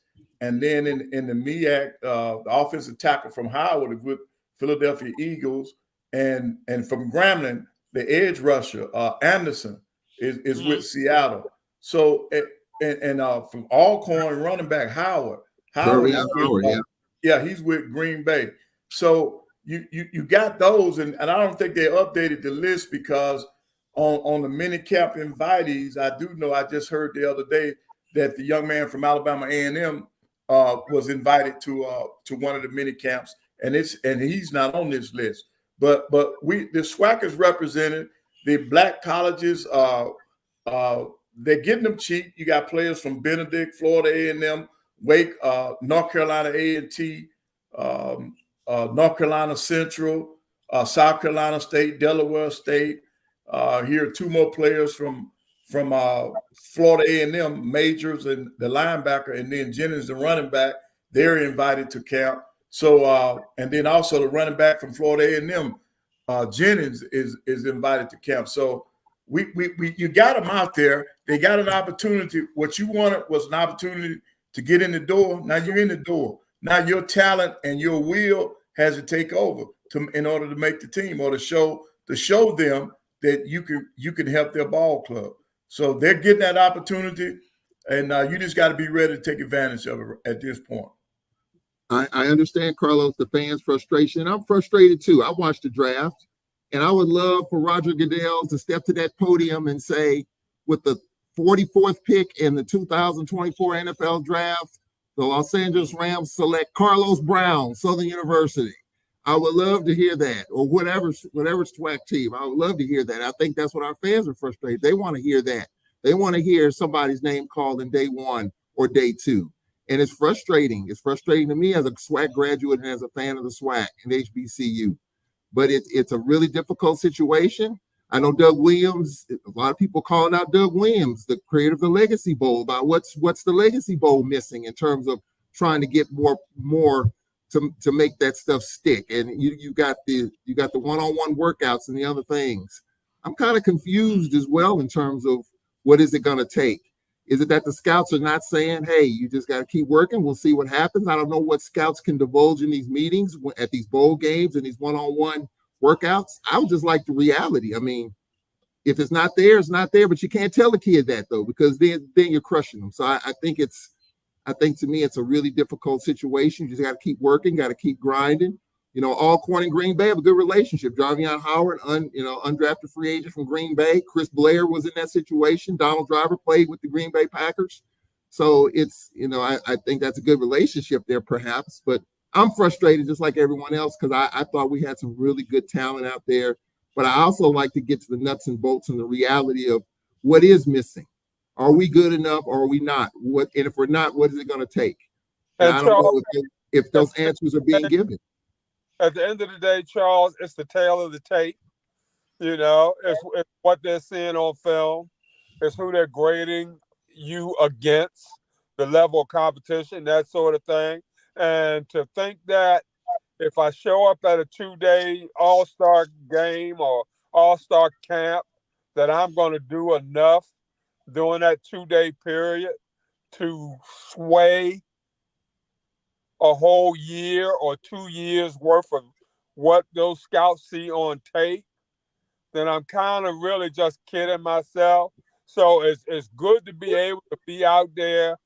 Speaker 3: And then in the MEAC, the offensive tackle from Howard is with Philadelphia Eagles. And from Grambling, the edge rusher, Anderson, is with Seattle. So, from Alcorn, running back Howard. He's with Green Bay. So you got those, and I don't think they updated the list because on the mini camp invitees, I do know, I just heard the other day that the young man from Alabama A&M was invited to one of the mini camps, and he's not on this list. But the SWAC is represented. The black colleges, they're getting them cheap. You got players from Benedict, Florida A&M, Wake, North Carolina A&T, North Carolina Central, South Carolina State, Delaware State. Here are two more players from Florida A&M, Majors and the linebacker, and then Jennings, the running back. They're invited to camp. So, and then also the running back from Florida A&M, Jennings is invited to camp. So you got them out there. They got an opportunity. What you wanted was an opportunity to get in the door. Now you're in the door. Now your talent and your will has to take over in order to make the team, or to show them that you can help their ball club. So they're getting that opportunity, and you just got to be ready to take advantage of it at this point.
Speaker 2: I understand, Carlos, the fans' frustration. I'm frustrated too. I watched the draft, and I would love for Roger Goodell to step to that podium and say, with the 44th pick in the 2024 NFL draft, the Los Angeles Rams select Carlos Brown, Southern University. I would love to hear that, or whatever SWAC team. I would love to hear that. I think that's what our fans are frustrated. They want to hear that. They want to hear somebody's name called in day one or day two. And it's frustrating. It's frustrating to me as a SWAC graduate and as a fan of the SWAC and HBCU. But it's a really difficult situation. I know Doug Williams, a lot of people calling out Doug Williams, the creator of the Legacy Bowl, about what's the Legacy Bowl missing in terms of trying to get more to make that stuff stick. And you got the one-on-one workouts and the other things. I'm kind of confused as well in terms of what is it going to take. Is it that the scouts are not saying, hey, you just got to keep working, we'll see what happens? I don't know what scouts can divulge in these meetings, at these bowl games and these one-on-one workouts. I would just like the reality. I mean, if it's not there, it's not there, but you can't tell a kid that, though, because then you're crushing them. So I think to me, it's a really difficult situation. You just got to keep working, got to keep grinding. You know, Alcorn and Green Bay have a good relationship. Javion Howard, undrafted free agent from Green Bay. Chris Blair was in that situation. Donald Driver played with the Green Bay Packers. So it's, I think that's a good relationship there, perhaps. But I'm frustrated just like everyone else, because I thought we had some really good talent out there. But I also like to get to the nuts and bolts and the reality of what is missing. Are we good enough or are we not? And if we're not, what is it going to take? And I don't know if those answers are being given.
Speaker 4: At the end of the day, Charles, it's the tail of the tape. It's what they're seeing on film. It's who they're grading you against, the level of competition, that sort of thing. And to think that if I show up at a 2-day all-star game or all-star camp, that I'm going to do enough during that 2-day period to sway a whole year or 2 years worth of what those scouts see on tape, then I'm kind of really just kidding myself. So it's good to be able to be out there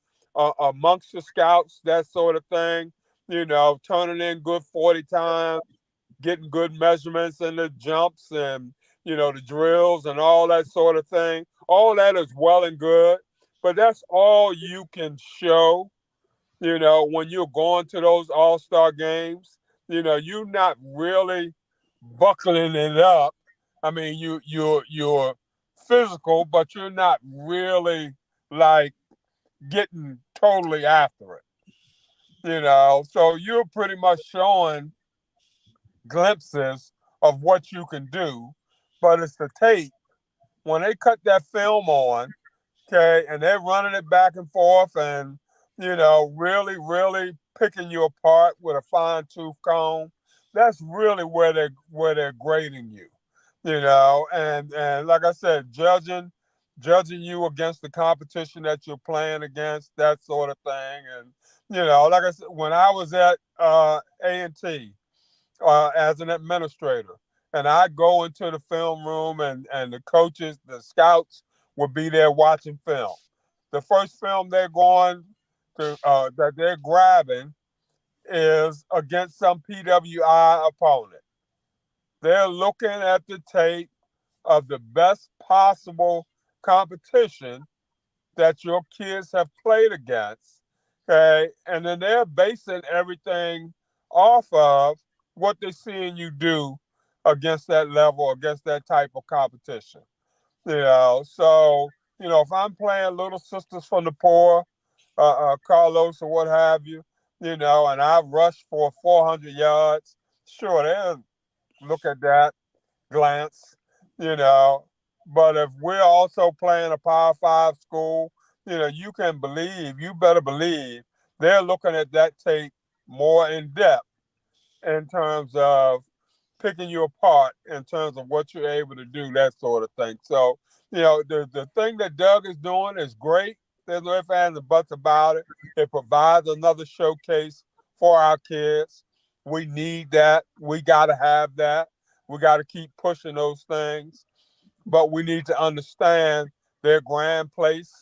Speaker 4: amongst the scouts, that sort of thing, turning in good 40 times, getting good measurements in the jumps and, the drills and all that sort of thing. All that is well and good, but that's all you can show. When you're going to those all-star games, you're not really buckling it up. I mean, you're physical, but you're not really like getting totally after it. So you're pretty much showing glimpses of what you can do, but it's the tape. When they cut that film on, okay, and they're running it back and forth and really, really picking you apart with a fine-tooth comb. That's really where they're grading you, And like I said, judging you against the competition that you're playing against, that sort of thing. And like I said, when I was at A&T as an administrator, and I go into the film room and the coaches, the scouts would be there watching film. The first film they're going that they're grabbing is against some PWI opponent. They're looking at the tape of the best possible competition that your kids have played against, okay? And then they're basing everything off of what they're seeing you do against that level, against that type of competition. So, if I'm playing Little Sisters from the Poor Carlos or what have you, and I rushed for 400 yards. Sure, they'll look at that, glance, you know. But if we're also playing a Power 5 school, you better believe they're looking at that tape more in depth in terms of picking you apart in terms of what you're able to do, that sort of thing. So, the thing that Doug is doing is great. There's no ifs, ands, and buts about it. It provides another showcase for our kids. We need that. We got to have that. We got to keep pushing those things. But we need to understand their grand place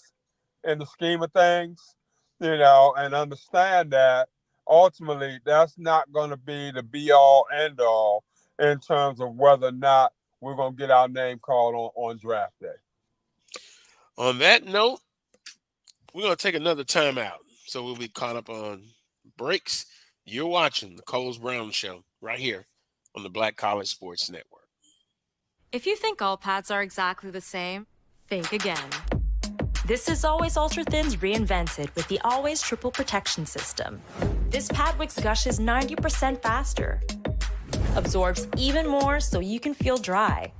Speaker 4: in the scheme of things, and understand that ultimately that's not going to be the be all end all in terms of whether or not we're going to get our name called on draft day.
Speaker 1: On that note, we're going to take another time out. So we'll be caught up on breaks. You're watching the Coles Brown Show right here on the Black College Sports Network.
Speaker 8: If you think all pads are exactly the same, think again. This is Always Ultra Thins reinvented with the Always Triple Protection System. This pad wicks gushes 90% faster, absorbs even more so you can feel dry,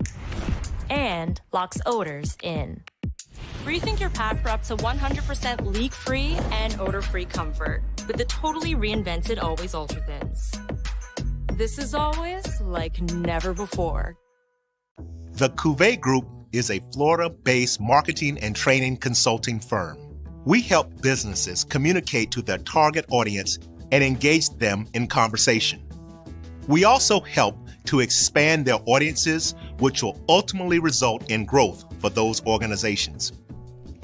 Speaker 8: and locks odors in. Rethink your pad for up to 100% leak-free and odor-free comfort with the totally reinvented Always Ultra Thins. This is always like never before.
Speaker 11: The Cuvée Group is a Florida-based marketing and training consulting firm. We help businesses communicate to their target audience and engage them in conversation. We also help to expand their audiences, which will ultimately result in growth for those organizations.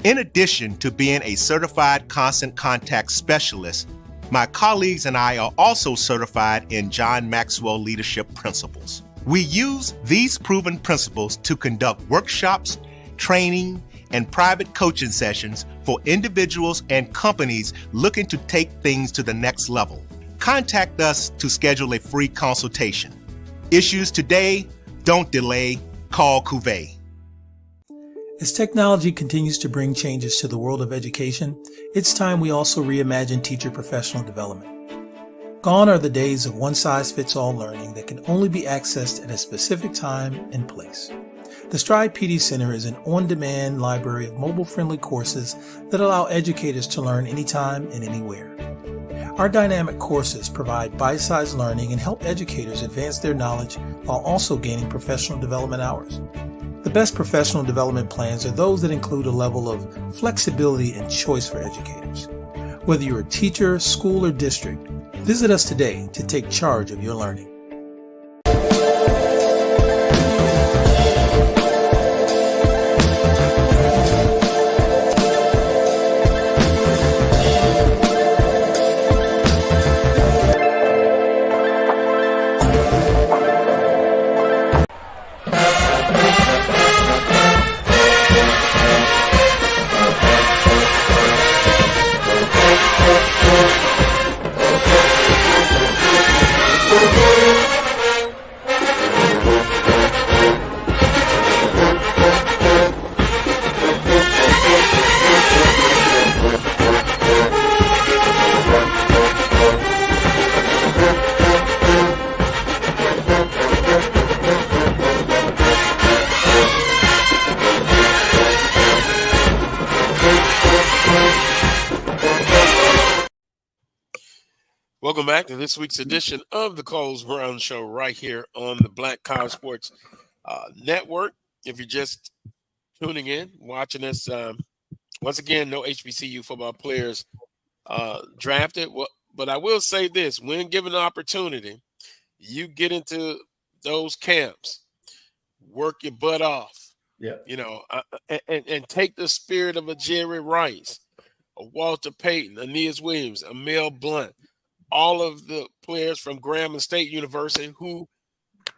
Speaker 11: In addition to being a certified constant contact specialist, my colleagues and I are also certified in John Maxwell Leadership Principles. We use these proven principles to conduct workshops, training, and private coaching sessions for individuals and companies looking to take things to the next level. Contact us to schedule a free consultation. Issues today, don't delay, call Cuvée.
Speaker 12: As technology continues to bring changes to the world of education, it's time we also reimagine teacher professional development. Gone are the days of one-size-fits-all learning that can only be accessed at a specific time and place. The Stride PD Center is an on-demand library of mobile-friendly courses that allow educators to learn anytime and anywhere. Our dynamic courses provide bite-sized learning and help educators advance their knowledge while also gaining professional development hours. The best professional development plans are those that include a level of flexibility and choice for educators. Whether you're a teacher, school, or district, visit us today to take charge of your learning.
Speaker 1: Welcome back to this week's edition of the Coles Brown Show right here on the Black College Sports Network. If you're just tuning in, watching us, once again, no HBCU football players drafted. But I will say this, when given the opportunity, you get into those camps, work your butt off, and take the spirit of a Jerry Rice, a Walter Payton, Aeneas Williams, a Mel Blount, all of the players from Grambling State University who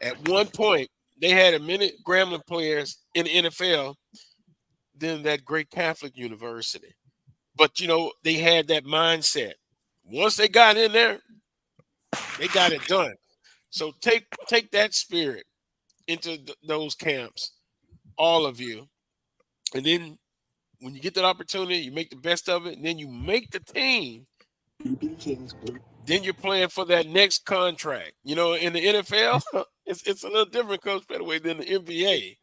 Speaker 1: at one point they had a many Grambling players in the NFL than that great Catholic university. But, they had that mindset. Once they got in there, they got it done. So take that spirit into those camps, all of you, and then when you get that opportunity, you make the best of it, and then you make the team. Then you're playing for that next contract. You know, in the NFL, it's a little different, Coach Pettaway, than the NBA.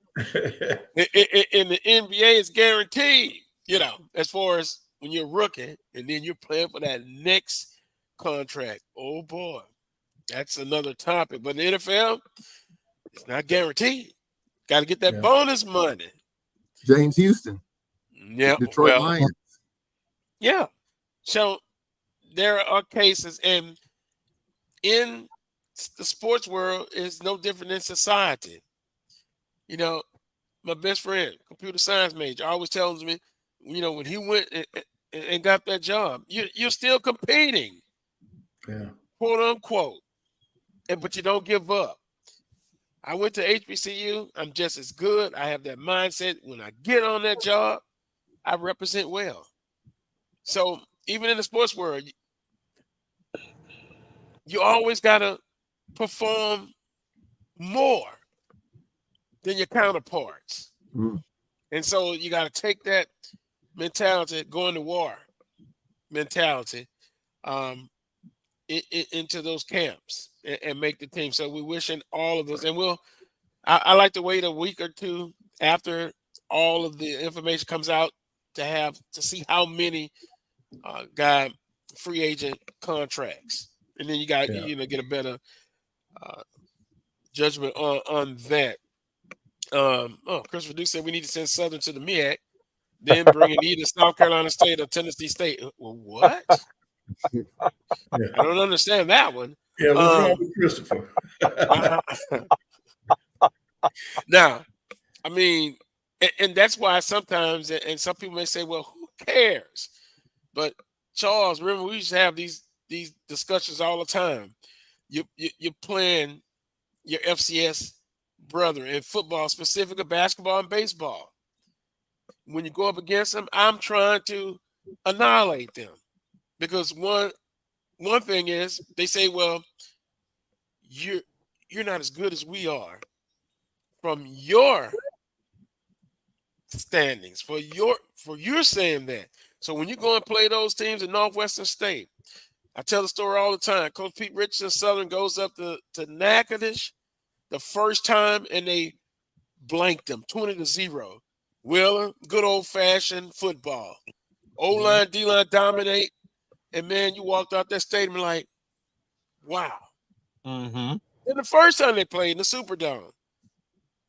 Speaker 1: In the NBA, it's guaranteed, you know, as far as when you're a rookie, and then you're playing for that next contract. Oh, boy, that's another topic. But in the NFL, it's not guaranteed. Got to get that bonus money.
Speaker 2: James Houston.
Speaker 1: Yeah.
Speaker 2: Detroit Lions.
Speaker 1: Yeah. So there are cases, and in the sports world is no different than society. You know, my best friend, computer science major, always tells me, you know, when he went and got that job, you're still competing, quote unquote, but you don't give up. I went to HBCU. I'm just as good. I have that mindset. When I get on that job, I represent well. So even in the sports world, you always got to perform more than your counterparts. And so you got to take that mentality, going to war mentality, into those camps and make the team. So we're wishing all of us, and I like to wait a week or two after all of the information comes out to see how many got free agent contracts. And then you got get a better judgment on that. Christopher Duke said we need to send Southern to the MEAC, then bring in either South Carolina State or Tennessee State. Well, what? I don't understand that one.
Speaker 3: Yeah, what's wrong with Christopher?
Speaker 1: Now, I mean, and that's why sometimes, and some people may say, well, who cares? But Charles, remember, we used to have these discussions all the time. You're playing your FCS brother in football, specifically basketball and baseball. When you go up against them, I'm trying to annihilate them, because one thing is they say, well, you're not as good as we are from your standings, for you're saying that. So when you go and play those teams in Northwestern State, I tell the story all the time. Coach Pete Richardson, Southern, goes up to Natchitoches the first time, and they blanked them 20-0. Wheeler, good old-fashioned football. O-line, D-line dominate. And, man, you walked out that stadium like, wow. And the first time they played in the Superdome,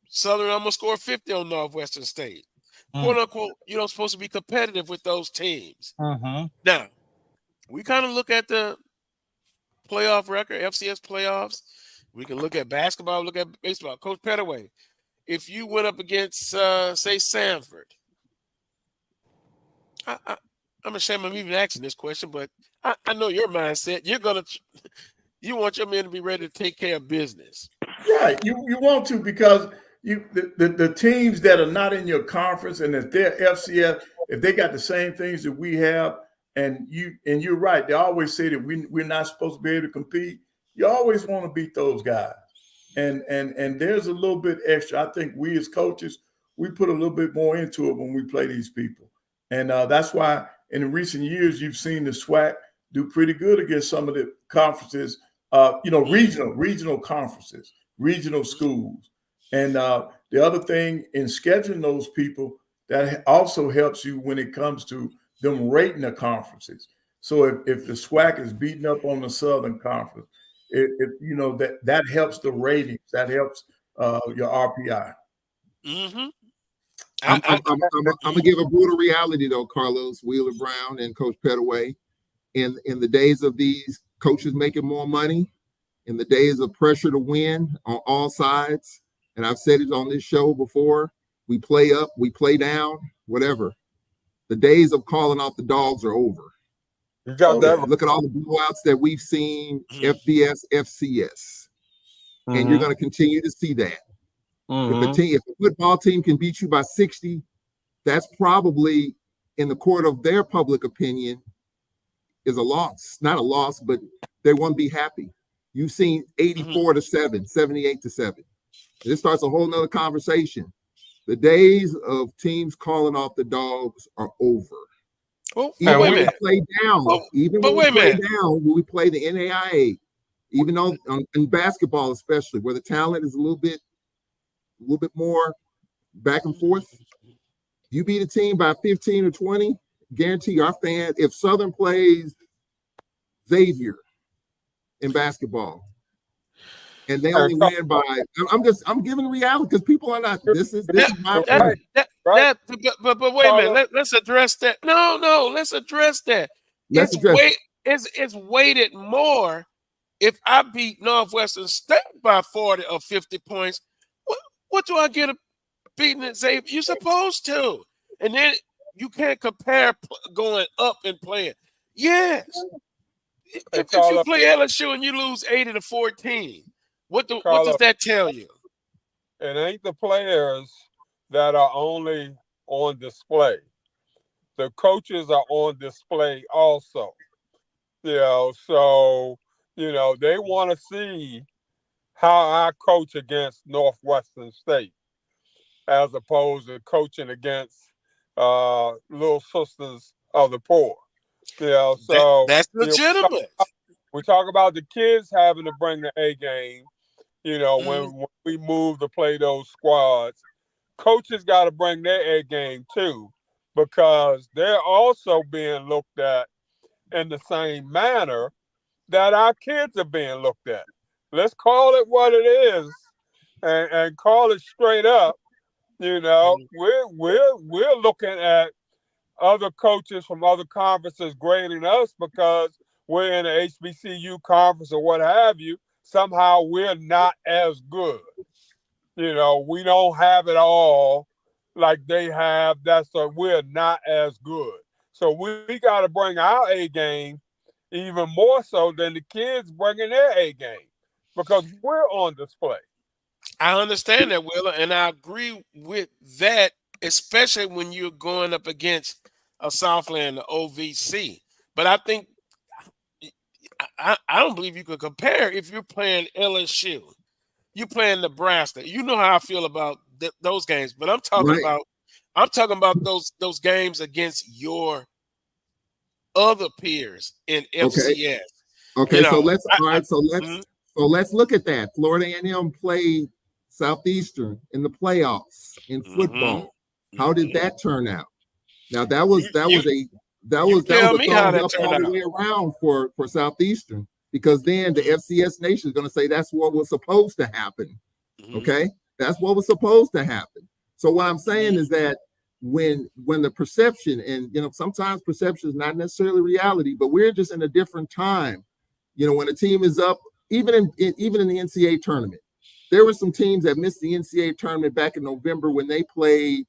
Speaker 1: Southern almost scored 50 on Northwestern State. Quote, unquote, you don't supposed to be competitive with those teams. Now, we kind of look at the playoff record, FCS playoffs. We can look at basketball, look at baseball. Coach Pettaway, if you went up against, say, Sanford, I'm ashamed I'm even asking this question, but I know your mindset. You want your men to be ready to take care of business.
Speaker 3: Yeah, you want to, because the teams that are not in your conference, and if they're FCS, if they got the same things that we have, and you're right, they always say that we're not supposed to be able to compete. You always want to beat those guys, and there's a little bit extra. I think we as coaches, we put a little bit more into it when we play these people, and that's why in the recent years you've seen the SWAC do pretty good against some of the conferences, regional conferences, regional schools. And the other thing in scheduling those people, that also helps you when it comes to them rating the conferences. So if the SWAC is beating up on the Southern Conference, that helps the ratings, that helps your RPI.
Speaker 2: I'm gonna give a brutal reality though, Carlos, Wheeler Brown, and Coach Pettaway. In the days of these coaches making more money, in the days of pressure to win on all sides, and I've said it on this show before, we play up, we play down, whatever. The days of calling out the dogs are over.
Speaker 4: You got that.
Speaker 2: Look at all the blowouts that we've seen, FBS, FCS. And you're going to continue to see that. If a football team can beat you by 60, that's probably, in the court of their public opinion, is a loss. Not a loss, but they won't be happy. You've seen 84-7, 78-7. This starts a whole nother conversation. The days of teams calling off the dogs are over. Even when we play down, when we play the NAIA, even though in basketball especially, where the talent is a little bit more back and forth, you beat a team by 15 or 20, guarantee our fans, if Southern plays Xavier in basketball, and they only win by, I'm giving reality because people are not. This is my opinion.
Speaker 1: But wait a minute. Let's address that. No, let's address that. It's weighted more if I beat Northwestern State by 40 or 50 points. What do I get a beating it? Xavier? You're supposed to, and then you can't compare going up and playing. Yes, if you play LSU and you lose 80-14. What does that tell you?
Speaker 4: It ain't the players that are only on display. The coaches are on display also. So they want to see how I coach against Northwestern State as opposed to coaching against little sisters of the poor. So
Speaker 1: that's legitimate.
Speaker 4: We talk about the kids having to bring the A game. When we move to play those squads, coaches got to bring their A game too, because they're also being looked at in the same manner that our kids are being looked at. Let's call it what it is, and call it straight up. We're looking at other coaches from other conferences grading us because we're in an HBCU conference or what have you. Somehow we're not as good. We don't have it all like they have. We're not as good. So we got to bring our A game even more so than the kids bringing their A game because we're on display.
Speaker 1: I understand that, Willa, and I agree with that, especially when you're going up against a Southland, the OVC. But I think I don't believe you can compare if you're playing LSU, you playing Nebraska. You know how I feel about those games, but I'm talking about those games against your other peers in FCS.
Speaker 2: Okay, so let's look at that. Florida A&M played Southeastern in the playoffs in football. How did that turn out? Now that was a thumbs up all the way around for Southeastern, because then the FCS nation is going to say that's what was supposed to happen. Okay, that's what was supposed to happen. So what I'm saying is that when the perception, and sometimes perception is not necessarily reality, but we're just in a different time. When a team is up, even in the NCAA tournament, there were some teams that missed the NCAA tournament back in November when they played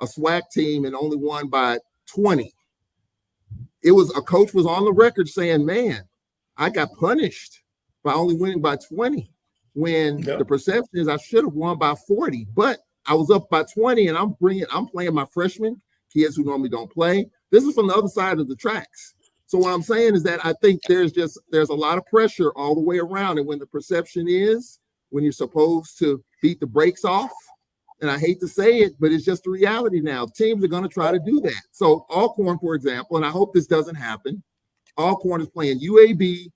Speaker 2: a SWAC team and only won by 20. It was a coach was on the record saying, "Man, I got punished by only winning by 20." When the perception is I should have won by 40, but I was up by 20, and I'm playing my freshmen, kids who normally don't play. This is from the other side of the tracks. So what I'm saying is that I think there's a lot of pressure all the way around, and when the perception is when you're supposed to beat the brakes off. And I hate to say it, but it's just the reality now. Teams are going to try to do that. So Alcorn, for example, and I hope this doesn't happen, Alcorn is playing UAB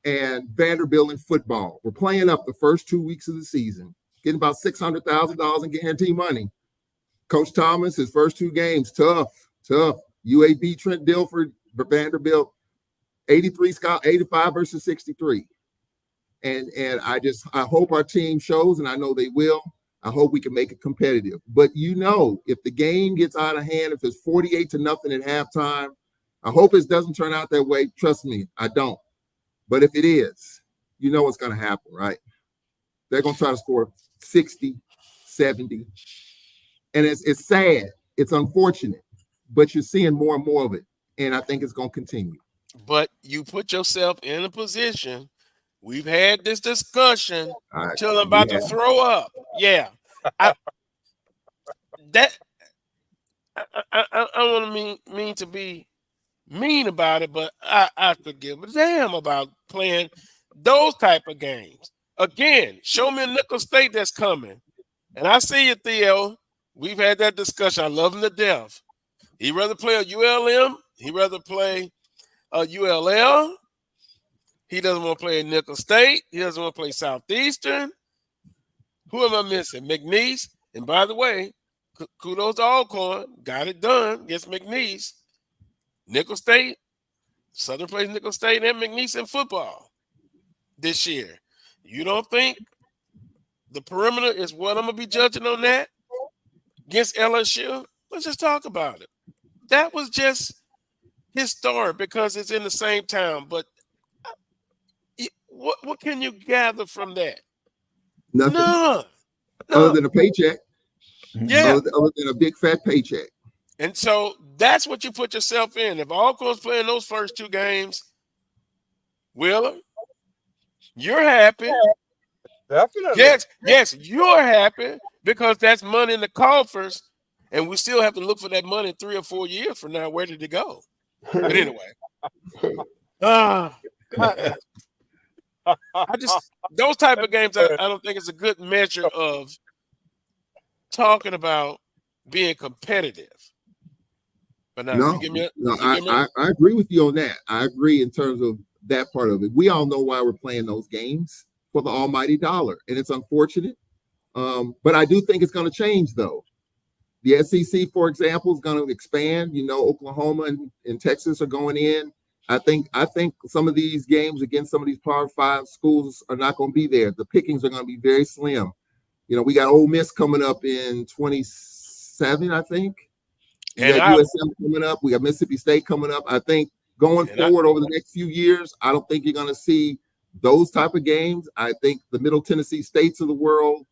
Speaker 2: and Vanderbilt in football. We're playing up the first 2 weeks of the season, getting about $600,000 in guarantee money. Coach Thomas, his first 2 games, tough. UAB, Trent Dilford, Vanderbilt, 85 versus 63. And I hope our team shows, and I know they will. I hope we can make it competitive. But if the game gets out of hand, if it's 48-0 at halftime, I hope it doesn't turn out that way. Trust me, I don't. But if it is, what's going to happen, right? They're going to try to score 60, 70. And it's sad. It's unfortunate. But you're seeing more and more of it. And I think it's going to continue.
Speaker 1: But you put yourself in a position. We've had this discussion until I'm about to throw up. Yeah. I don't want to mean to be mean about it, but I could give a damn about playing those type of games. Again, show me a Nickel State that's coming. And I see you, Theo. We've had that discussion. I love him to death. He'd rather play a ULM. He'd rather play a ULL. He doesn't want to play at Nickel State. He doesn't want to play Southeastern. Who am I missing? McNeese. And by the way, kudos to Alcorn. Got it done against McNeese. Nickel State. Southern plays Nickel State and McNeese in football this year. You don't think the perimeter is what I'm going to be judging on that against LSU? Let's just talk about it. That was just historic because it's in the same town. But what can you gather from that?
Speaker 2: Nothing.
Speaker 1: None.
Speaker 2: Other than a paycheck.
Speaker 1: Yeah.
Speaker 2: Other than a big fat paycheck.
Speaker 1: And so that's what you put yourself in. If Alcorn's playing those first two games, Wheeler, you're happy.
Speaker 4: Definitely.
Speaker 1: Yes, you're happy because that's money in the coffers, and we still have to look for that money 3 or 4 years from now. Where did it go? But anyway, I just those type of games. I don't think it's a good measure of talking about being competitive. But now,
Speaker 2: I agree with you on that. I agree in terms of that part of it. We all know why we're playing those games, for the almighty dollar, and it's unfortunate. But I do think it's going to change, though. The SEC, for example, is going to expand. You know, Oklahoma and Texas are going in. I think some of these games against some of these Power 5 schools are not going to be there. The pickings are going to be very slim. You know, we got Ole Miss coming up in 27, I think. We got USM coming up. We got Mississippi State coming up. I think going forward over the next few years, I don't think you're going to see those type of games. I think the Middle Tennessee States of the world,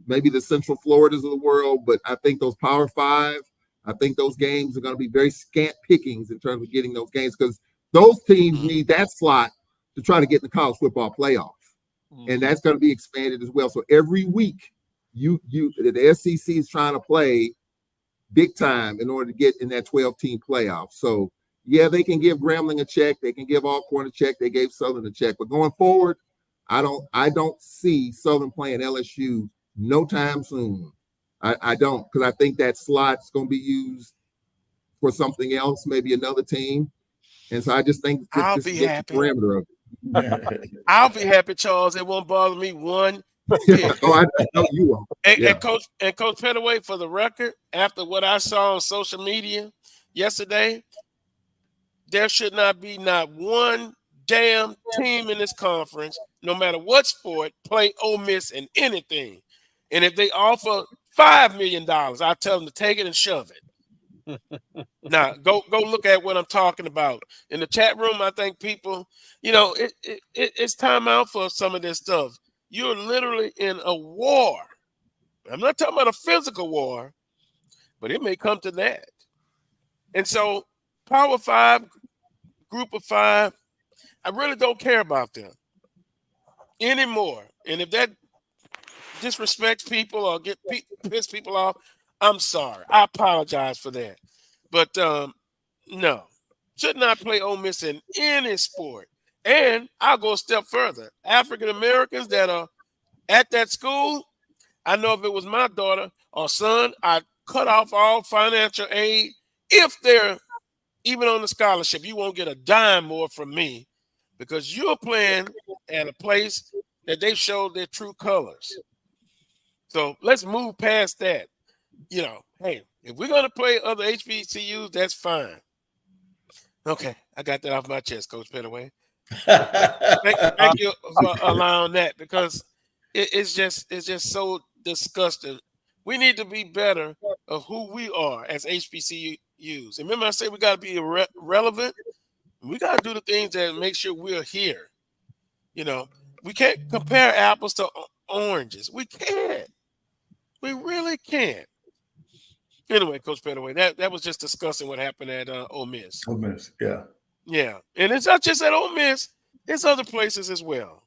Speaker 2: maybe the Central Floridas of the world, but I think those Power 5, I think those games are going to be very scant pickings in terms of getting those games because those teams need that slot to try to get in the college football playoff. And that's going to be expanded as well. So every week, the SEC is trying to play big time in order to get in that 12-team playoff. So, yeah, they can give Grambling a check. They can give Alcorn a check. They gave Southern a check. But going forward, I don't see Southern playing LSU no time soon. I don't, because I think that slot's going to be used for something else, maybe another team. And so I just think
Speaker 1: I'll be happy.
Speaker 2: The parameter of it.
Speaker 1: I'll be happy, Charles. It won't bother me one.
Speaker 2: I know you won't.
Speaker 1: And Coach Pettaway, for the record, after what I saw on social media yesterday, there should not be not one damn team in this conference, no matter what sport, play Ole Miss in anything. And if they offer $5 million, I'll tell them to take it and shove it. Now, go look at what I'm talking about. In the chat room, I think people, it's time out for some of this stuff. You're literally in a war. I'm not talking about a physical war, but it may come to that. And so Power 5, Group of 5, I really don't care about them anymore. And if that disrespects people or piss people off, I'm sorry. I apologize for that. But no, should not play Ole Miss in any sport. And I'll go a step further. African Americans that are at that school, I know if it was my daughter or son, I'd cut off all financial aid. If they're even on the scholarship, you won't get a dime more from me because you're playing at a place that they've showed their true colors. So let's move past that. Hey, if we're going to play other HBCUs, that's fine. Okay, I got that off my chest, Coach Pettaway. Thank you for allowing that because it's just so disgusting. We need to be better of who we are as HBCUs. And remember, I said we got to be relevant. We got to do the things that make sure we're here. We can't compare apples to oranges. We can't. We really can't. Anyway, Coach Pettaway, that was just discussing what happened at Ole Miss.
Speaker 3: Ole Miss, yeah.
Speaker 1: Yeah, and it's not just at Ole Miss. It's other places as well.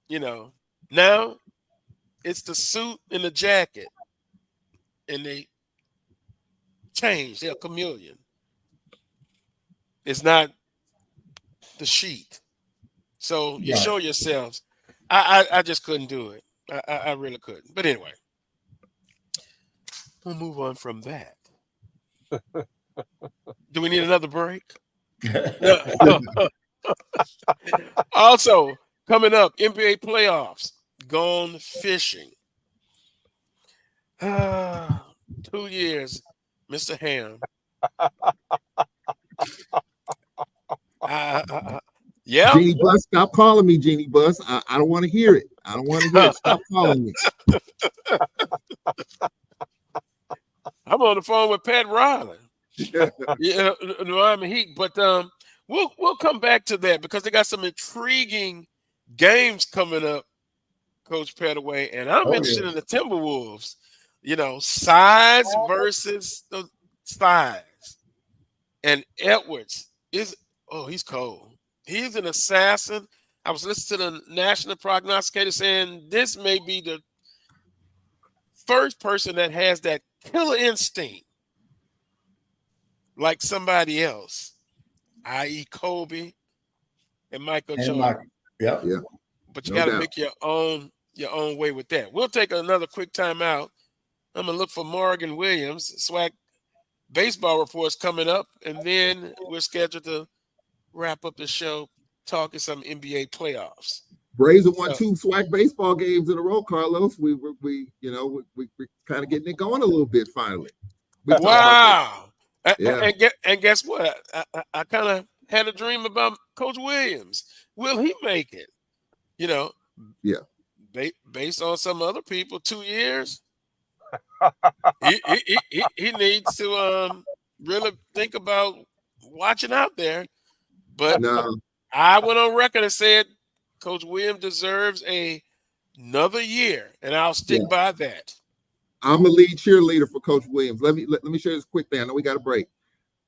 Speaker 1: Now it's the suit and the jacket, and they change. They're a chameleon. It's not the sheet. So you show yourselves. I just couldn't do it. I really couldn't. But anyway, we'll move on from that. Do we need another break? No. Also, coming up, NBA playoffs, gone fishing. 2 years, Mr. Ham. Yeah.
Speaker 2: Jeannie Buss, stop calling me Jeannie Buss. I don't want to hear it. I don't want to hear it. Stop calling me.
Speaker 1: I'm on the phone with Pat Riley. Yeah, the Miami Heat. But we'll come back to that because they got some intriguing games coming up, Coach Pettaway, and I'm interested in the Timberwolves. Size versus the size. And Edwards he's cold. He's an assassin. I was listening to the national prognosticator saying this may be the first person that has that killer instinct like somebody else, i.e. Kobe and Michael Jordan.
Speaker 3: Yeah.
Speaker 1: But you got to make your own way with that. We'll take another quick time out. I'm going to look for Morgan Williams. SWAC baseball reports coming up, and then we're scheduled to wrap up the show talking some NBA playoffs.
Speaker 2: Braves have won 2 SWAC baseball games in a row, Carlos. We're kind of getting it going a little bit finally.
Speaker 1: Wow. And guess what? I kind of had a dream about Coach Williams. Will he make it? Based on some other people, 2 years. he needs to really think about watching out there. But I went on record and said Coach Williams deserves another year, and I'll stick by that.
Speaker 2: I'm a lead cheerleader for Coach Williams. Let me share this quick thing. I know we got a break.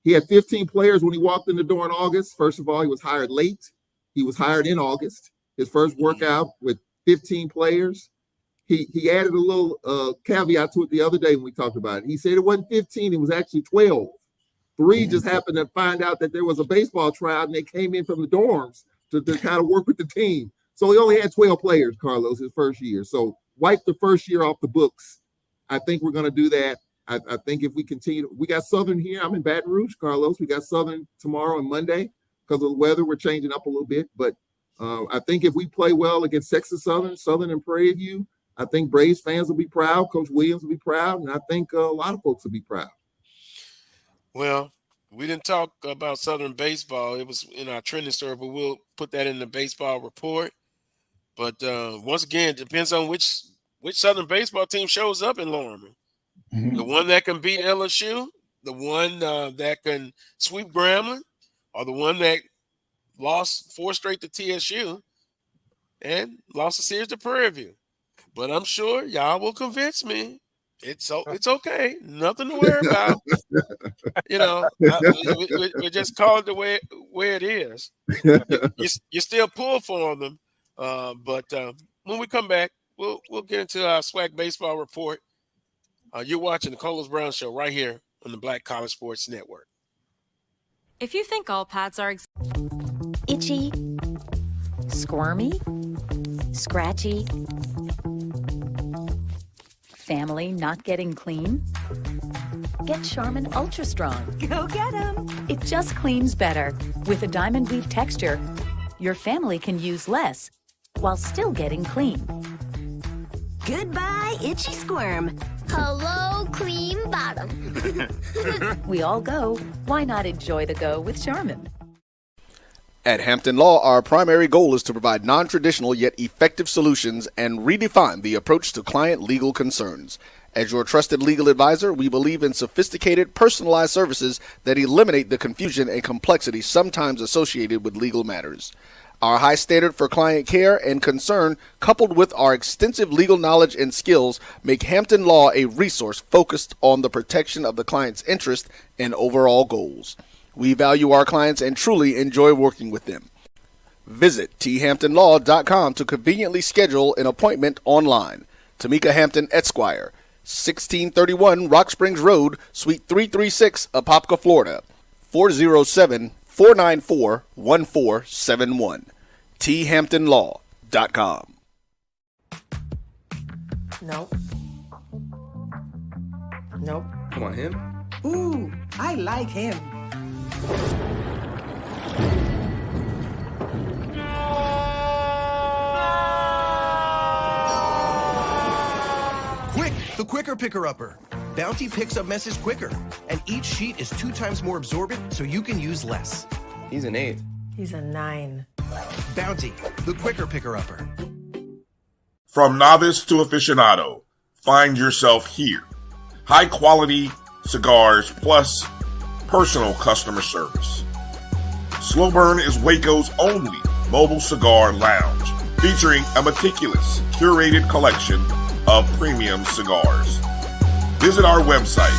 Speaker 2: He had 15 players when he walked in the door in August. First of all, he was hired late. He was hired in August. His first workout with 15 players. He added a little caveat to it the other day when we talked about it. He said it wasn't 15, it was actually 12. 3 just happened to find out that there was a baseball tryout, and they came in from the dorms to kind of work with the team. So he only had 12 players, Carlos, his first year. So wipe the first year off the books. I think we're going to do that. I think if we continue, we got Southern here. I'm in Baton Rouge, Carlos. We got Southern tomorrow and Monday because of the weather. We're changing up a little bit. But I think if we play well against Texas Southern and Prairie View, I think Braves fans will be proud. Coach Williams will be proud. And I think a lot of folks will be proud.
Speaker 1: Well, we didn't talk about Southern baseball. It was in our trending story, but we'll put that in the baseball report. But once again, it depends on which Southern baseball team shows up in Lorman. Mm-hmm. The one that can beat LSU, the one that can sweep Grambling, or the one that lost 4 straight to TSU and lost a series to Prairie View. But I'm sure y'all will convince me. It's okay. Nothing to worry about. We just call it the way it is. You still pull for them. But when we come back, we'll get into our SWAC baseball report. You're watching the Carlos Brown Show right here on the Black College Sports Network.
Speaker 8: If you think all pads are
Speaker 13: itchy, squirmy, scratchy, family not getting clean, get Charmin Ultra Strong.
Speaker 14: Go get 'em.
Speaker 13: It just cleans better. With a diamond weave texture, your family can use less while still getting clean.
Speaker 14: Goodbye, itchy squirm.
Speaker 15: Hello, cream bottom.
Speaker 13: We all go. Why not enjoy the go with Charmin?
Speaker 16: At Hampton Law, our primary goal is to provide non-traditional yet effective solutions and redefine the approach to client legal concerns. As your trusted legal advisor, we believe in sophisticated, personalized services that eliminate the confusion and complexity sometimes associated with legal matters. Our high standard for client care and concern, coupled with our extensive legal knowledge and skills, make Hampton Law a resource focused on the protection of the client's interest and overall goals. We value our clients and truly enjoy working with them. Visit thamptonlaw.com to conveniently schedule an appointment online. Tamika Hampton Esquire, 1631 Rock Springs Road, Suite 336, Apopka, Florida, 407-494-1471. thamptonlaw.com.
Speaker 7: No. Nope.
Speaker 17: Come on, him?
Speaker 7: Ooh, I like him.
Speaker 9: Quick, the quicker picker-upper. Bounty picks up messes quicker, and each sheet is 2 times more absorbent, so you can use less.
Speaker 17: He's an 8.
Speaker 7: He's a 9.
Speaker 9: Bounty, the quicker picker-upper.
Speaker 10: From novice to aficionado, find yourself here. High quality cigars plus personal customer service. Slow Burn is Waco's only mobile cigar lounge, featuring a meticulous, curated collection of premium cigars. Visit our website,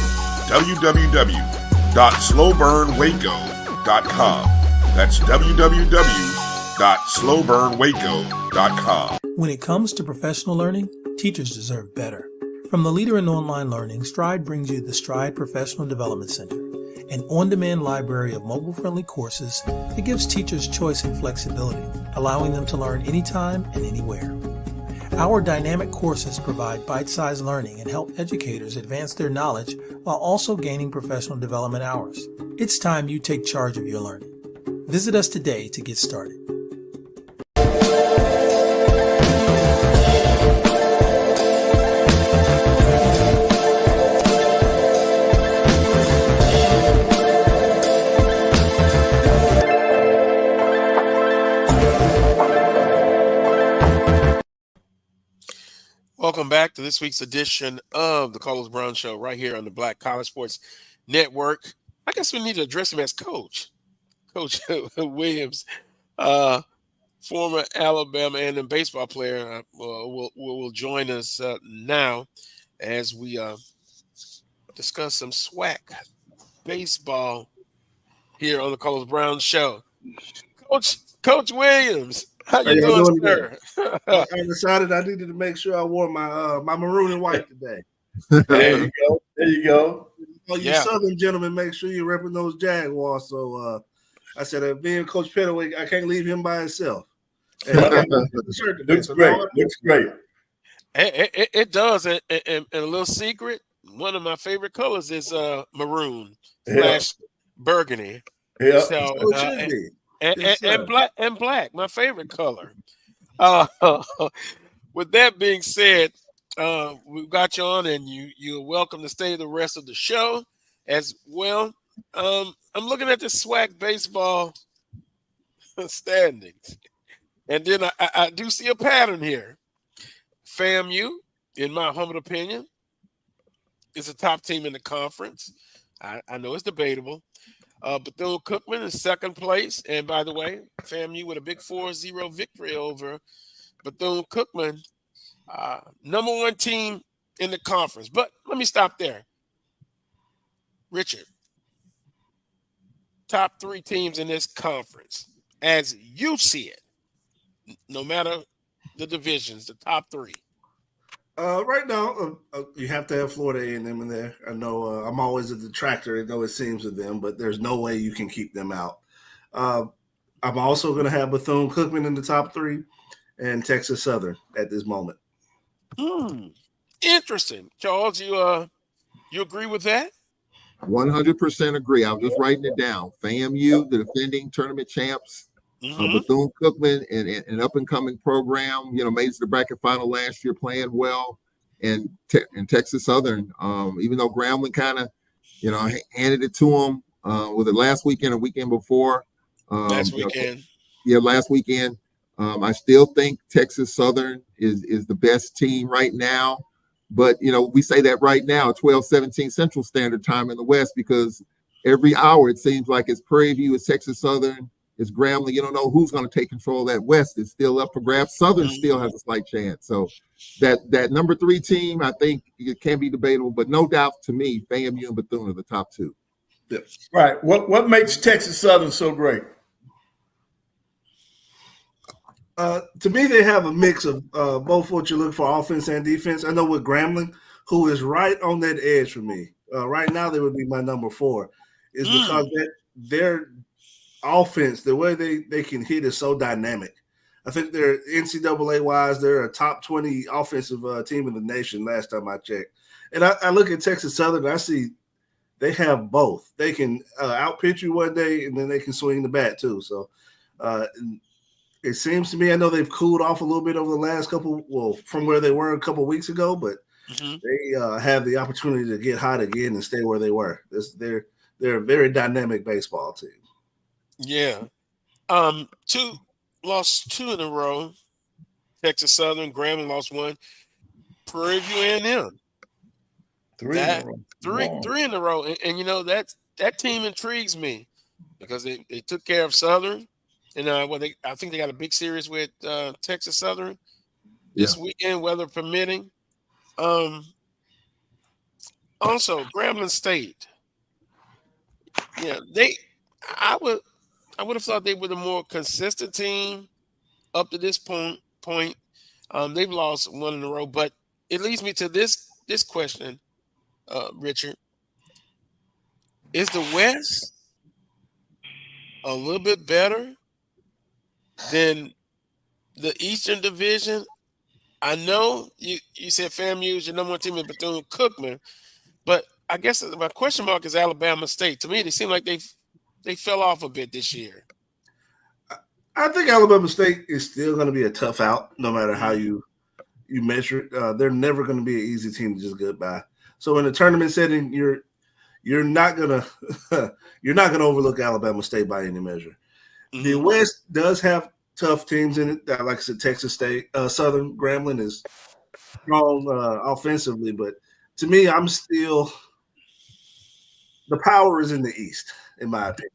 Speaker 10: www.slowburnwaco.com. That's www.slowburnwaco.com.
Speaker 12: When it comes to professional learning, teachers deserve better. From the leader in online learning, Stride brings you the Stride Professional Development Center, an on-demand library of mobile-friendly courses that gives teachers choice and flexibility, allowing them to learn anytime and anywhere. Our dynamic courses provide bite-sized learning and help educators advance their knowledge while also gaining professional development hours. It's time you take charge of your learning. Visit us today to get started.
Speaker 1: Welcome back to this week's edition of the Carlos Brown Show right here on the Black College Sports Network. I guess we need to address him as Coach Williams, former Alabama A&M baseball player, will join us now as we discuss some SWAC baseball here on the Carlos Brown Show. Coach Williams. How you doing, sir?
Speaker 18: I decided I needed to make sure I wore my maroon and white today.
Speaker 3: There you go. There you go.
Speaker 18: Well, you Southern gentlemen, make sure you're repping those Jaguars. So I said, being Coach Pettaway, I can't leave him by himself.
Speaker 3: Looks great. Looks great.
Speaker 1: It does. And a little secret, one of my favorite colors is maroon / burgundy.
Speaker 3: Yeah.
Speaker 1: So, and black, my favorite color. With that being said, we've got you on, and you're welcome to stay the rest of the show as well. I'm looking at the SWAC baseball standings, and then I do see a pattern here. FAMU, in my humble opinion, is a top team in the conference. I know it's debatable. Bethune-Cookman in second place. And by the way, FAMU with a big 4-0 victory over Bethune-Cookman, number one team in the conference. But let me stop there. Richard, top 3 teams in this conference, as you see it, no matter the divisions, the top 3.
Speaker 18: Right now, you have to have Florida A&M in there. I know I'm always a detractor, though it seems with them, but there's no way you can keep them out. I'm also going to have Bethune-Cookman in the top 3 and Texas Southern at this moment.
Speaker 1: Interesting. Charles, you agree with that?
Speaker 2: 100% agree. I was just writing it down. FAMU, the defending tournament champs, Bethune-Cookman, an up-and-coming program, made it to the bracket final last year, playing well, and Texas Southern, even though Grambling kind of, handed it to them with it last weekend or weekend before.
Speaker 1: Last weekend.
Speaker 2: Last weekend. I still think Texas Southern is the best team right now, but, we say that right now, 12:17 Central Standard Time in the West, because every hour it seems like it's Prairie View, it's Texas Southern, it's Grambling. You don't know who's going to take control of that West. It's still up for grabs. Southern still has a slight chance. So that number 3 team, I think it can be debatable, but no doubt to me, FAMU and Bethune are the top 2.
Speaker 3: Yeah. Right. What makes Texas Southern so great?
Speaker 18: To me, they have a mix of both what you look for, offense and defense. I know with Grambling, who is right on that edge for me. Right now, they would be my number 4, is because their offense, the way they can hit is so dynamic. I think they're NCAA wise, they're a top 20 offensive team in the nation last time I checked. And I look at Texas Southern, and I see they have both. They can outpitch you one day, and then they can swing the bat too. So it seems to me, I know they've cooled off a little bit over the last from where they were a couple weeks ago, but they have the opportunity to get hot again and stay where they were. They're a very dynamic baseball team.
Speaker 1: Yeah. Lost 2 in a row. Texas Southern, Grambling lost 1. Prairie View A&M.
Speaker 3: 3 in a row.
Speaker 1: Three in a row. And that team intrigues me because they took care of Southern. And I think they got a big series with Texas Southern this weekend, weather permitting. Also, Grambling State. Yeah, I would have thought they were the more consistent team up to this point. They've lost 1 in a row, but it leads me to this question, Richard. Is the West a little bit better than the Eastern Division? I know you said FAMU is your number 1 team in Bethune-Cookman, but I guess my question mark is Alabama State. To me, they seem like they fell off a bit this year.
Speaker 18: I think Alabama State is still going to be a tough out, no matter how you measure it. They're never going to be an easy team to just get by. So in a tournament setting, you're not gonna overlook Alabama State by any measure. The West does have tough teams in it. Like I said, Texas State, Southern, Grambling is strong offensively, but to me, I'm still the power is in the East, in my opinion,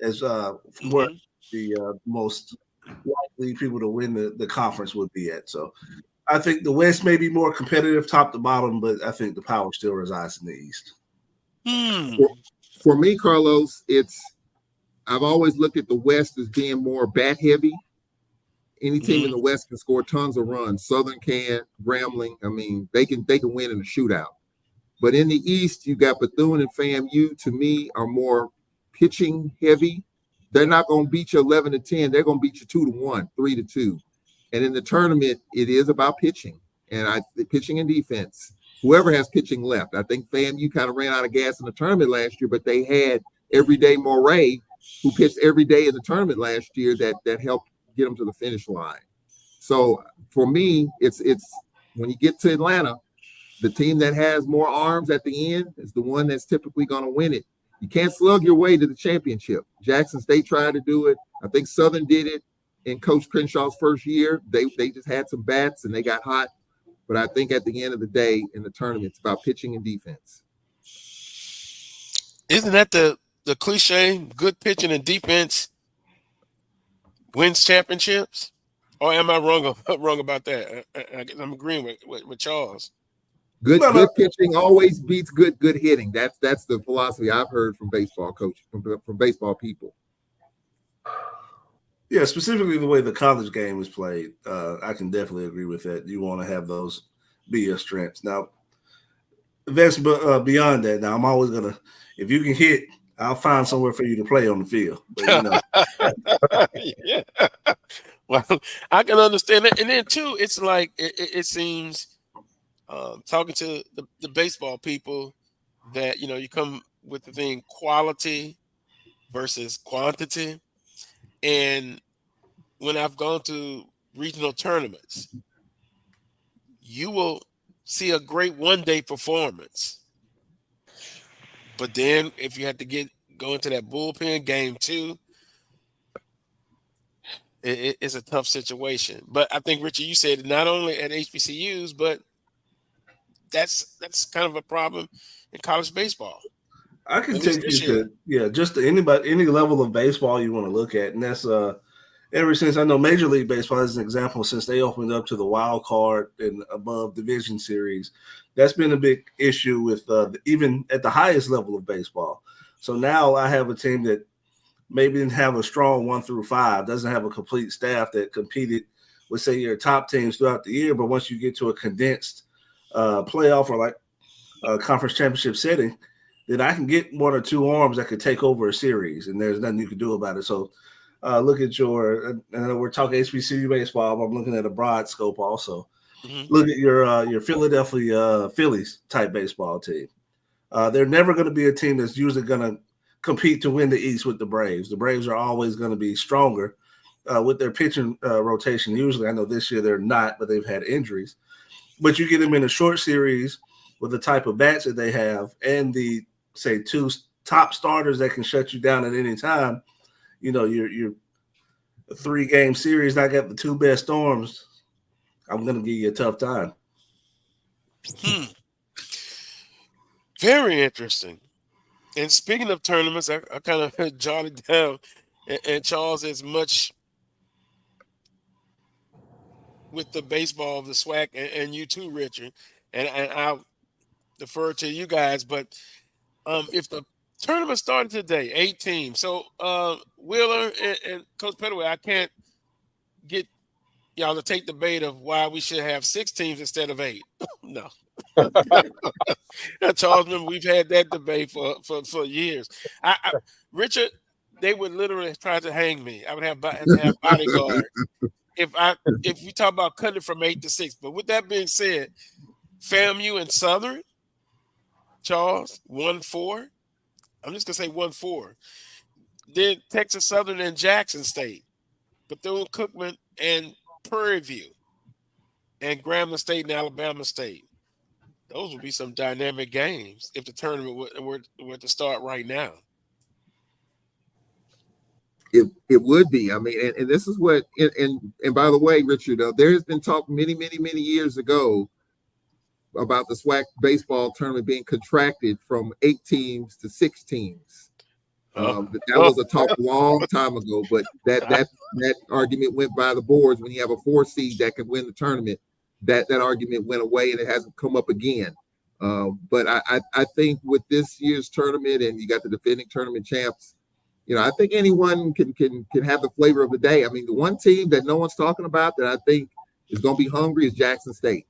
Speaker 18: as where the most likely people to win the conference would be at. So I think the West may be more competitive top to bottom, but I think the power still resides in the East.
Speaker 2: For me, Carlos, I've always looked at the West as being more bat heavy. Any team in the West can score tons of runs. Southern can, Grambling. I mean, they can win in a shootout. But in the East, you got Bethune and FAMU. To me, are more pitching heavy. They're not going to beat you 11-10. They're going to beat you 2-1, 3-2. And in the tournament, it is about pitching, and pitching and defense. Whoever has pitching left. I think FAMU kind of ran out of gas in the tournament last year, but they had Everyday Moray, who pitched every day in the tournament last year, that helped get them to the finish line. So for me, it's when you get to Atlanta, the team that has more arms at the end is the one that's typically going to win it. You can't slug your way to the championship. Jackson State tried to do it. I think Southern did it in Coach Crenshaw's first year. They just had some bats and they got hot. But I think at the end of the day in the tournament, it's about pitching and defense.
Speaker 1: Isn't that the cliche? Good pitching and defense wins championships? Or am I wrong about that? I'm agreeing with Charles.
Speaker 2: Good pitching always beats good hitting. That's the philosophy I've heard from baseball coaches, from baseball people.
Speaker 18: Yeah, specifically the way the college game is played, I can definitely agree with that. You want to have those be your strengths. Now, that's beyond that. Now, I'm always gonna, if you can hit, I'll find somewhere for you to play on the field. But,
Speaker 1: yeah. Well, I can understand that. And then too, it's like it seems. Talking to the baseball people that, you come with the thing quality versus quantity. And when I've gone to regional tournaments, you will see a great one-day performance. But then if you have to go into that bullpen game too, it's a tough situation. But I think, Richard, you said not only at HBCUs, but that's kind of a problem in college baseball.
Speaker 18: I can take you to just any level of baseball you want to look at, and that's ever since I know Major League Baseball as an example, since they opened up to the wild card and above division series, that's been a big issue with even at the highest level of baseball. So now I have a team that maybe didn't have a strong 1 through 5, doesn't have a complete staff that competed with, say, your top teams throughout the year, but once you get to a condensed playoff or like a conference championship setting, then I can get 1 or 2 arms that could take over a series, and there's nothing you can do about it. So Look at your. We're talking HBCU baseball, but I'm looking at a broad scope also.
Speaker 1: Mm-hmm.
Speaker 18: Look at your Philadelphia Phillies type baseball team. They're never going to be a team that's usually going to compete to win the East with the Braves. The Braves are always going to be stronger with their pitching rotation. Usually, I know this year they're not, but they've had injuries. But you get them in a short series with the type of bats that they have and the, say, two top starters that can shut you down at any time. You know, your 3-game series, I got the two best storms. I'm going to give you a tough time.
Speaker 1: Very interesting. And speaking of tournaments, I kind of jotted down, and Charles, as much with the baseball of the SWAC, and you too, Richard, and I'll defer to you guys, but if the tournament started today, 8 teams. So Wheeler and Coach Pettaway, I can't get y'all to take the bait of why we should have 6 teams instead of 8. No. Charles, remember, we've had that debate for years. Richard, they would literally try to hang me. I would have bodyguards if we talk about cutting it from 8 to 6. But with that being said, FAMU and Southern, Charles, 1-4. I'm just gonna say 1-4. Then Texas Southern and Jackson State, Bethune-Cookman and Prairie View, and Grambling State and Alabama State. Those would be some dynamic games if the tournament were to start right now.
Speaker 2: It would be. I mean, and this is what, and by the way, Richard, there has been talk many years ago about the SWAC baseball tournament being contracted from 8 teams to 6 teams. That was a talk a long time ago, but that argument went by the boards. When you have a 4 seed that can win the tournament, that argument went away and it hasn't come up again. But I think with this year's tournament, and you got the defending tournament champs, you know, I think anyone can have the flavor of the day. I mean, the one team that no one's talking about that I think is going to be hungry is Jackson State.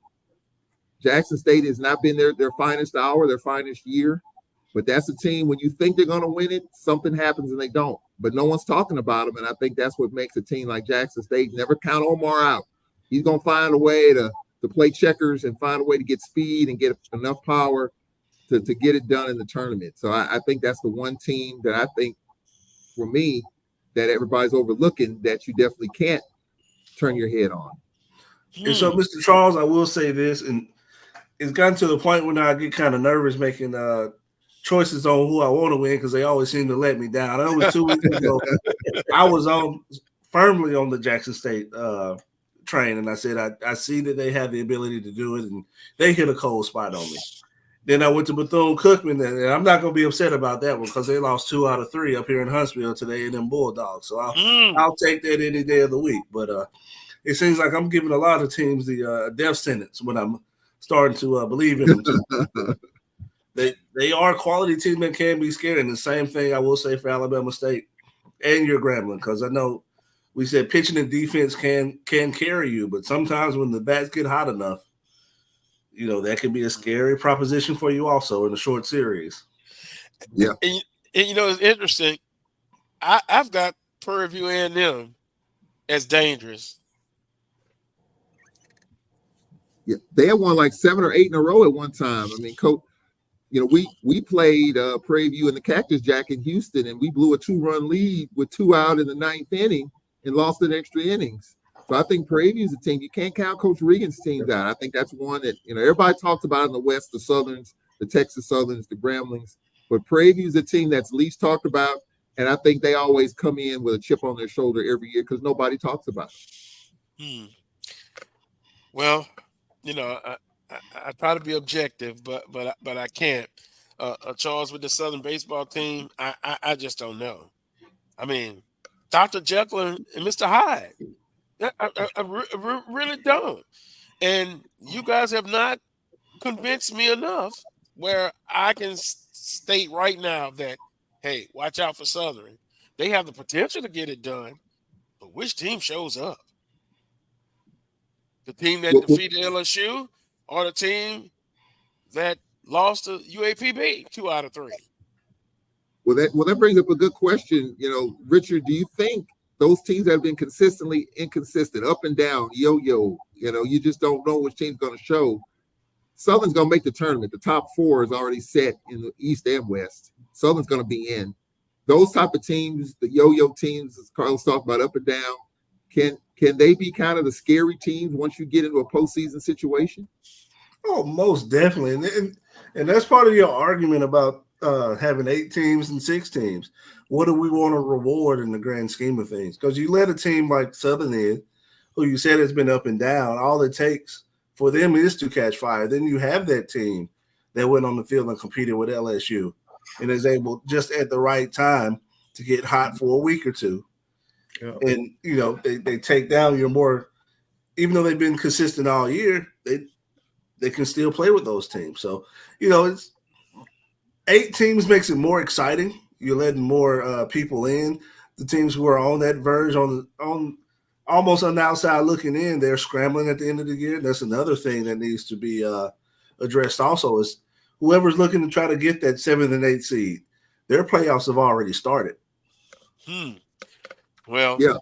Speaker 2: Jackson State has not been their finest hour, their finest year, but that's a team when you think they're going to win it, something happens and they don't. But no one's talking about them, and I think that's what makes a team like Jackson State. Never count Omar out. He's going to find a way to play checkers and find a way to get speed and get enough power to get it done in the tournament. So I think that's the one team that I think, for me, that everybody's overlooking that you definitely can't turn your head on.
Speaker 18: And so, Mr. Charles, I will say this, and it's gotten to the point where now I get kind of nervous making choices on who I want to win because they always seem to let me down. I know it was 2 weeks ago. I was firmly on the Jackson State train, and I said I see that they have the ability to do it, and they hit a cold spot on me. Then I went to Bethune-Cookman, and I'm not going to be upset about that one because they lost 2 out of 3 up here in Huntsville today in them Bulldogs. So I'll take that any day of the week. But it seems like I'm giving a lot of teams the death sentence when I'm starting to believe in them. They are a quality team that can be scary. And the same thing I will say for Alabama State and your Grambling, because I know we said pitching and defense can carry you, but sometimes when the bats get hot enough, you know, that can be a scary proposition for you also in a short series.
Speaker 2: Yeah.
Speaker 1: And you know, it's interesting. I've got Prairie View A&M as dangerous.
Speaker 2: Yeah, they had won like 7 or 8 in a row at one time. I mean, Coach, you know, we played Prairie View in the Cactus Jack in Houston, and we blew a 2-run lead with 2 out in the 9th inning and lost in extra innings. So I think Prairie View is a team. You can't count Coach Regan's teams out. I think that's one that, you know, everybody talks about in the West, the Southerns, the Texas Southerns, the Gramblings. But Prairie View is a team that's least talked about, and I think they always come in with a chip on their shoulder every year because nobody talks about it.
Speaker 1: Well, you know, I try to be objective, but I can't. Charles, with the Southern baseball team, I just don't know. I mean, Dr. Jekyll and Mr. Hyde. I really don't. And you guys have not convinced me enough where I can state right now that, hey, watch out for Southern. They have the potential to get it done, but which team shows up? The team that defeated LSU or the team that lost to UAPB 2 out of 3?
Speaker 2: Well, that brings up a good question. You know, Richard, do you think those teams that have been consistently inconsistent, up and down, yo-yo, you just don't know which team's going to show. Southern's going to make the tournament. The top 4 is already set in the East and West. Southern's going to be in. Those type of teams, the yo-yo teams, as Carlos talked about, up and down, can they be kind of the scary teams once you get into a postseason situation?
Speaker 18: Oh, most definitely. And that's part of your argument about having 8 teams and 6 teams. What do we want to reward in the grand scheme of things? Because you let a team like Southern in, who you said has been up and down, all it takes for them is to catch fire. Then you have that team that went on the field and competed with LSU and is able just at the right time to get hot for a week or two. Yeah. And, they take down your more – even though they've been consistent all year, they can still play with those teams. So, it's 8 teams makes it more exciting. You're letting more people in. The teams who are on that verge, on almost on the outside looking in, they're scrambling at the end of the year. That's another thing that needs to be addressed also is whoever's looking to try to get that 7th and 8th seed, their playoffs have already started.
Speaker 1: Well,
Speaker 2: yeah.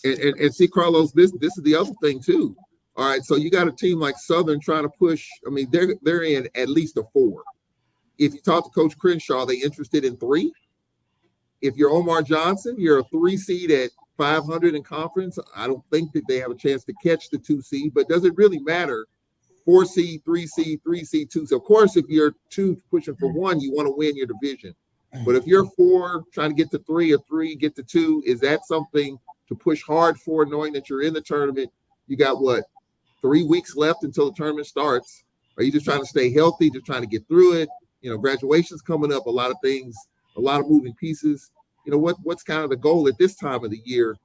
Speaker 2: And see, Carlos, this is the other thing too. All right, so you got a team like Southern trying to push. I mean, they're in at least a 4. If you talk to Coach Crenshaw, they interested in 3. If you're Omar Johnson, you're a 3 seed at 500 in conference. I don't think that they have a chance to catch the 2 seed, but does it really matter? 4 seed, 3 seed, 3 seed, 2. So of course, if you're 2 pushing for 1, you want to win your division. But if you're 4 trying to get to 3 or 3 get to 2, is that something to push hard for, knowing that you're in the tournament? You got 3 weeks left until the tournament starts. Are you just trying to stay healthy, just trying to get through it? Graduation's coming up, a lot of things, a lot of moving pieces. What's kind of the goal at this time of the year,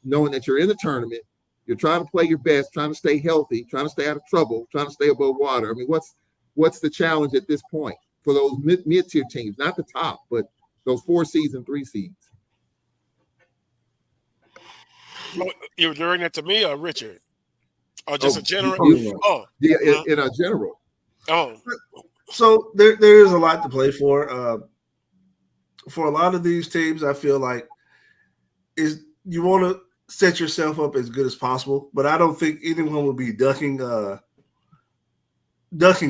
Speaker 2: knowing that you're in the tournament, you're trying to play your best, trying to stay healthy, trying to stay out of trouble, trying to stay above water. I mean, what's the challenge at this point for those mid-tier teams, not the top, but those 4 seeds and 3 seeds?
Speaker 1: You were doing that to me or Richard? Or just a general?
Speaker 2: Yeah, in a general.
Speaker 1: Oh.
Speaker 18: So there is a lot to play for. For a lot of these teams, I feel like you want to set yourself up as good as possible, but I don't think anyone would be ducking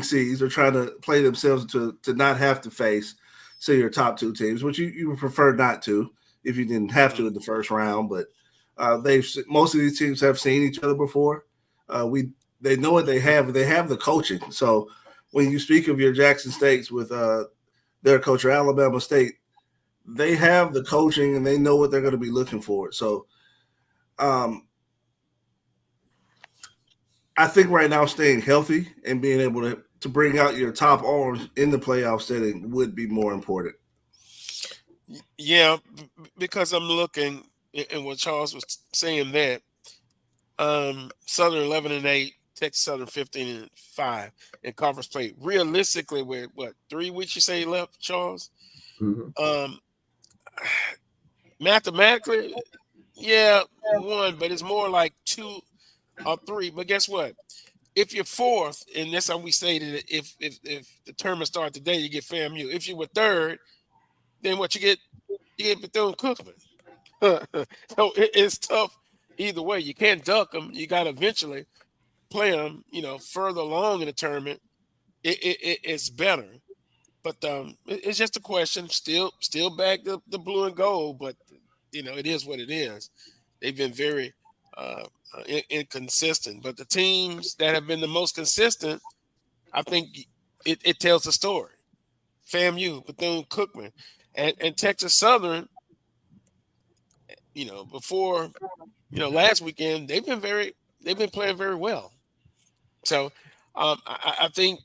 Speaker 18: seeds or trying to play themselves to not have to face, say, your top 2 teams, which you would prefer not to if you didn't have to in the first round. But most of these teams have seen each other before. They know what they have. They have the coaching. So when you speak of your Jackson States with their coach or Alabama State, they have the coaching and they know what they're going to be looking for. So I think right now staying healthy and being able to bring out your top arms in the playoff setting would be more important.
Speaker 1: Yeah, because I'm looking and what Charles was saying that Southern 11-8, Texas Southern 15-5 in conference play. Realistically, with 3 weeks you say left, Charles? Mm-hmm. Mathematically, yeah, 1, but it's more like 2 or 3. But guess what? If you're 4th, and that's how we stated it, if the tournament started today, you get FAMU. If you were 3rd, then what you get Bethune-Cookman. So it's tough either way. You can't duck them. You got to eventually play them. Further along in the tournament, it's better. But it's just a question. Still back the blue and gold, but it is what it is. They've been very inconsistent. But the teams that have been the most consistent, I think it tells the story. FAMU, Bethune-Cookman, and Texas Southern. Before last weekend, they've been playing very well. So I think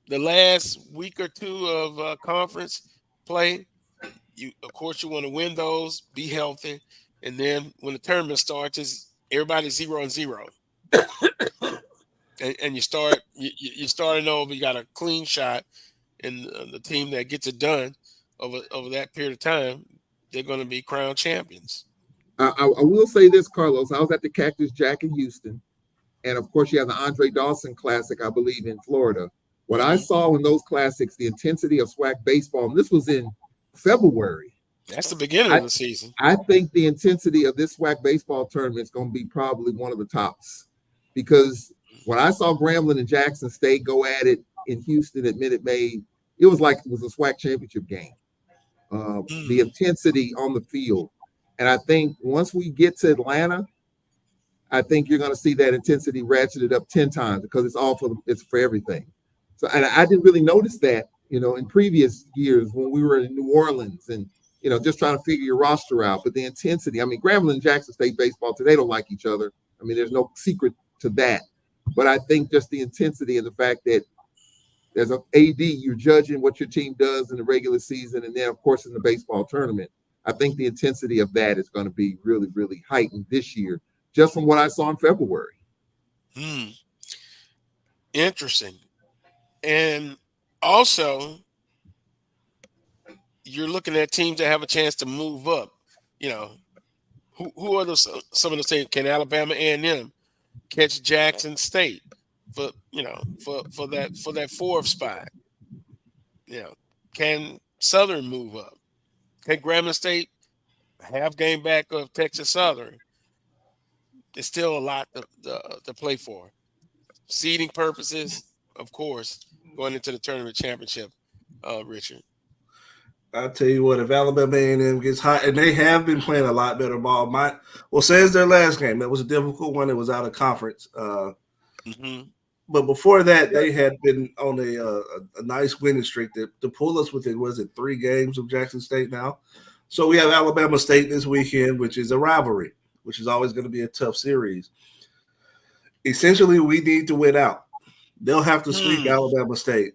Speaker 1: the last week or 2 of conference play, you want to win those, be healthy, and then when the tournament starts, everybody's 0-0, and you're starting over. You got a clean shot, and the team that gets it done over that period of time, they're going to be crowned champions.
Speaker 2: I will say this, Carlos. I was at the Cactus Jack in Houston, and of course, you have the Andre Dawson Classic, I believe, in Florida. What I saw in those classics, the intensity of SWAC baseball, and this was in February.
Speaker 1: That's the beginning of the season.
Speaker 2: I think the intensity of this SWAC baseball tournament is going to be probably one of the tops, because when I saw Grambling and Jackson State go at it in Houston at Minute Maid, it was like it was a SWAC championship game. The intensity on the field. And I think once we get to Atlanta, I think you're going to see that intensity ratcheted up 10 times, because it's for everything. So, and I didn't really notice that, in previous years when we were in New Orleans and, just trying to figure your roster out. But the intensity, I mean, Grambling and Jackson State baseball today don't like each other. I mean, there's no secret to that. But I think just the intensity and the fact that as an AD, you're judging what your team does in the regular season, and then, of course, in the baseball tournament. I think the intensity of that is going to be really, really heightened this year, just from what I saw in February.
Speaker 1: Interesting. And also, you're looking at teams that have a chance to move up. Who are some of the teams? Can Alabama A&M catch Jackson State for that fourth spot? Can Southern move up? Can Grambling State have game back of Texas Southern? There's still a lot to play for. Seeding purposes, of course, going into the tournament championship, Richard.
Speaker 18: I'll tell you what, if Alabama A&M gets hot, and they have been playing a lot better ball. Since their last game, that was a difficult one. It was out of conference. But before that, they had been on a nice winning streak to pull us within, 3 games of Jackson State now? So we have Alabama State this weekend, which is a rivalry, which is always going to be a tough series. Essentially, we need to win out. They'll have to sweep Alabama State,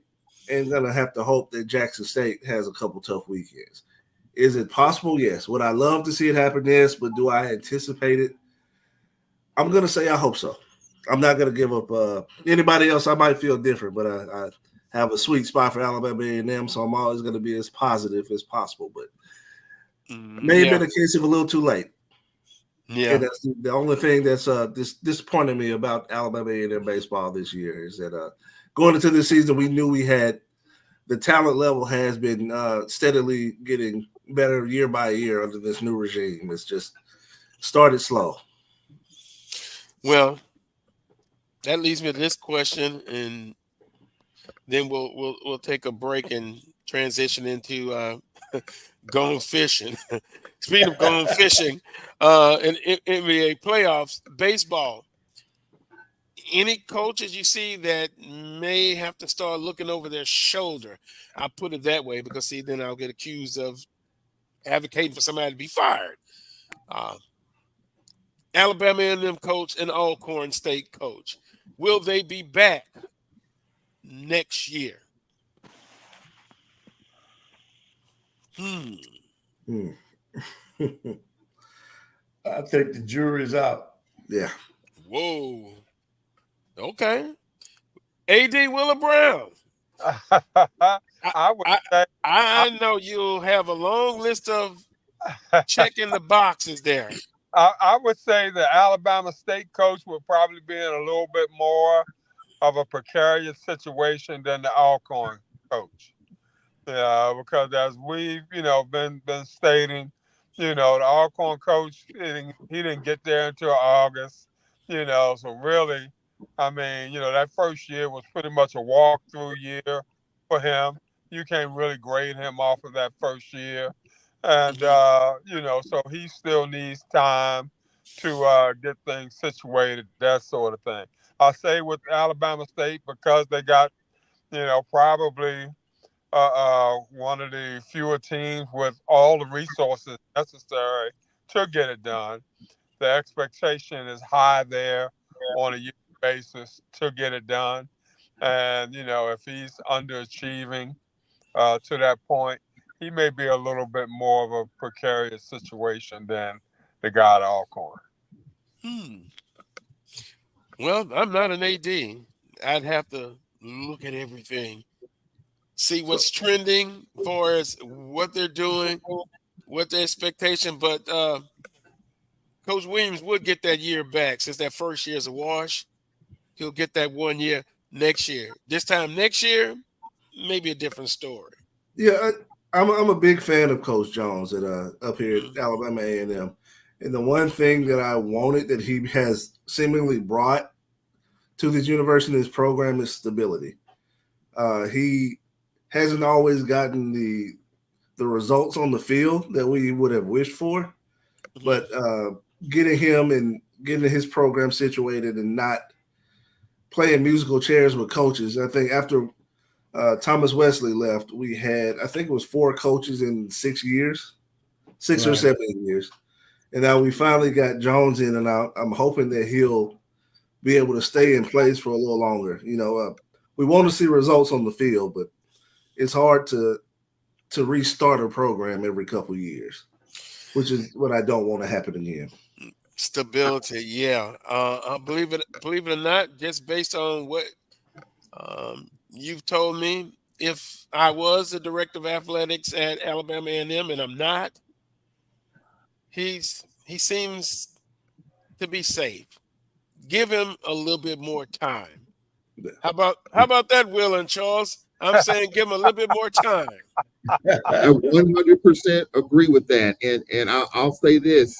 Speaker 18: and going to have to hope that Jackson State has a couple tough weekends. Is it possible? Yes. Would I love to see it happen? Yes. But do I anticipate it? I'm going to say I hope so. I'm not going to give up. Anybody else, I might feel different, but I have a sweet spot for Alabama A&M, so I'm always going to be as positive as possible. But may have been a case of a little too late.
Speaker 1: Yeah,
Speaker 18: and that's the only thing that's disappointed me about Alabama A&M baseball this year is that going into the season, we knew we had the talent level has been steadily getting better year by year under this new regime. It's just started slow.
Speaker 1: Well, that leads me to this question, and then we'll take a break and transition into going fishing. Speaking of going fishing, in NBA playoffs, baseball, any coaches you see that may have to start looking over their shoulder? I'll put it that way because, see, then I'll get accused of advocating for somebody to be fired. Alabama A&M coach and Alcorn State coach, will they be back next year?
Speaker 3: I think the jury's out.
Speaker 18: Yeah.
Speaker 1: Whoa. Okay. A.D. Willa Brown. I know you'll have a long list of checking the boxes there.
Speaker 4: I would say the Alabama State coach would probably be in a little bit more of a precarious situation than the Alcorn coach. Yeah, because as we've, been stating, the Alcorn coach, he didn't get there until August, so really, I mean, that first year was pretty much a walkthrough year for him. You can't really grade him off of that first year. And, so he still needs time to get things situated, that sort of thing. I say with Alabama State, because they got, probably one of the fewer teams with all the resources necessary to get it done. The expectation is high there on a yearly basis to get it done. And, if he's underachieving to that point, he may be a little bit more of a precarious situation than the guy at Alcorn.
Speaker 1: Well, I'm not an AD. I'd have to look at everything, see what's trending as far as what they're doing, what the expectation. But Coach Williams would get that year back since that first year is a wash. He'll get that 1 year next year. This time next year, maybe a different story.
Speaker 18: Yeah, I'm a big fan of Coach Jones at up here at Alabama A&M, and the one thing that I wanted that he has seemingly brought to this university, this program, is stability. He hasn't always gotten the results on the field that we would have wished for, but getting him and getting his program situated and not playing musical chairs with coaches. I think after Thomas Wesley left, we had, I think it was 4 coaches in 6 years, 6 or 7 years. And now we finally got Jones in and out. I'm hoping that he'll be able to stay in place for a little longer. You know, we want to see results on the field, but it's hard to restart a program every couple of years, which is what I don't want to happen again.
Speaker 1: Stability, yeah. Believe it or not, just based on what you've told me, if I was the director of athletics at Alabama A&M, and I'm not, he seems to be safe. Give him a little bit more time. How about that, Will and Charles? I'm saying give him a little bit more time.
Speaker 2: I 100% agree with that. And I'll say this.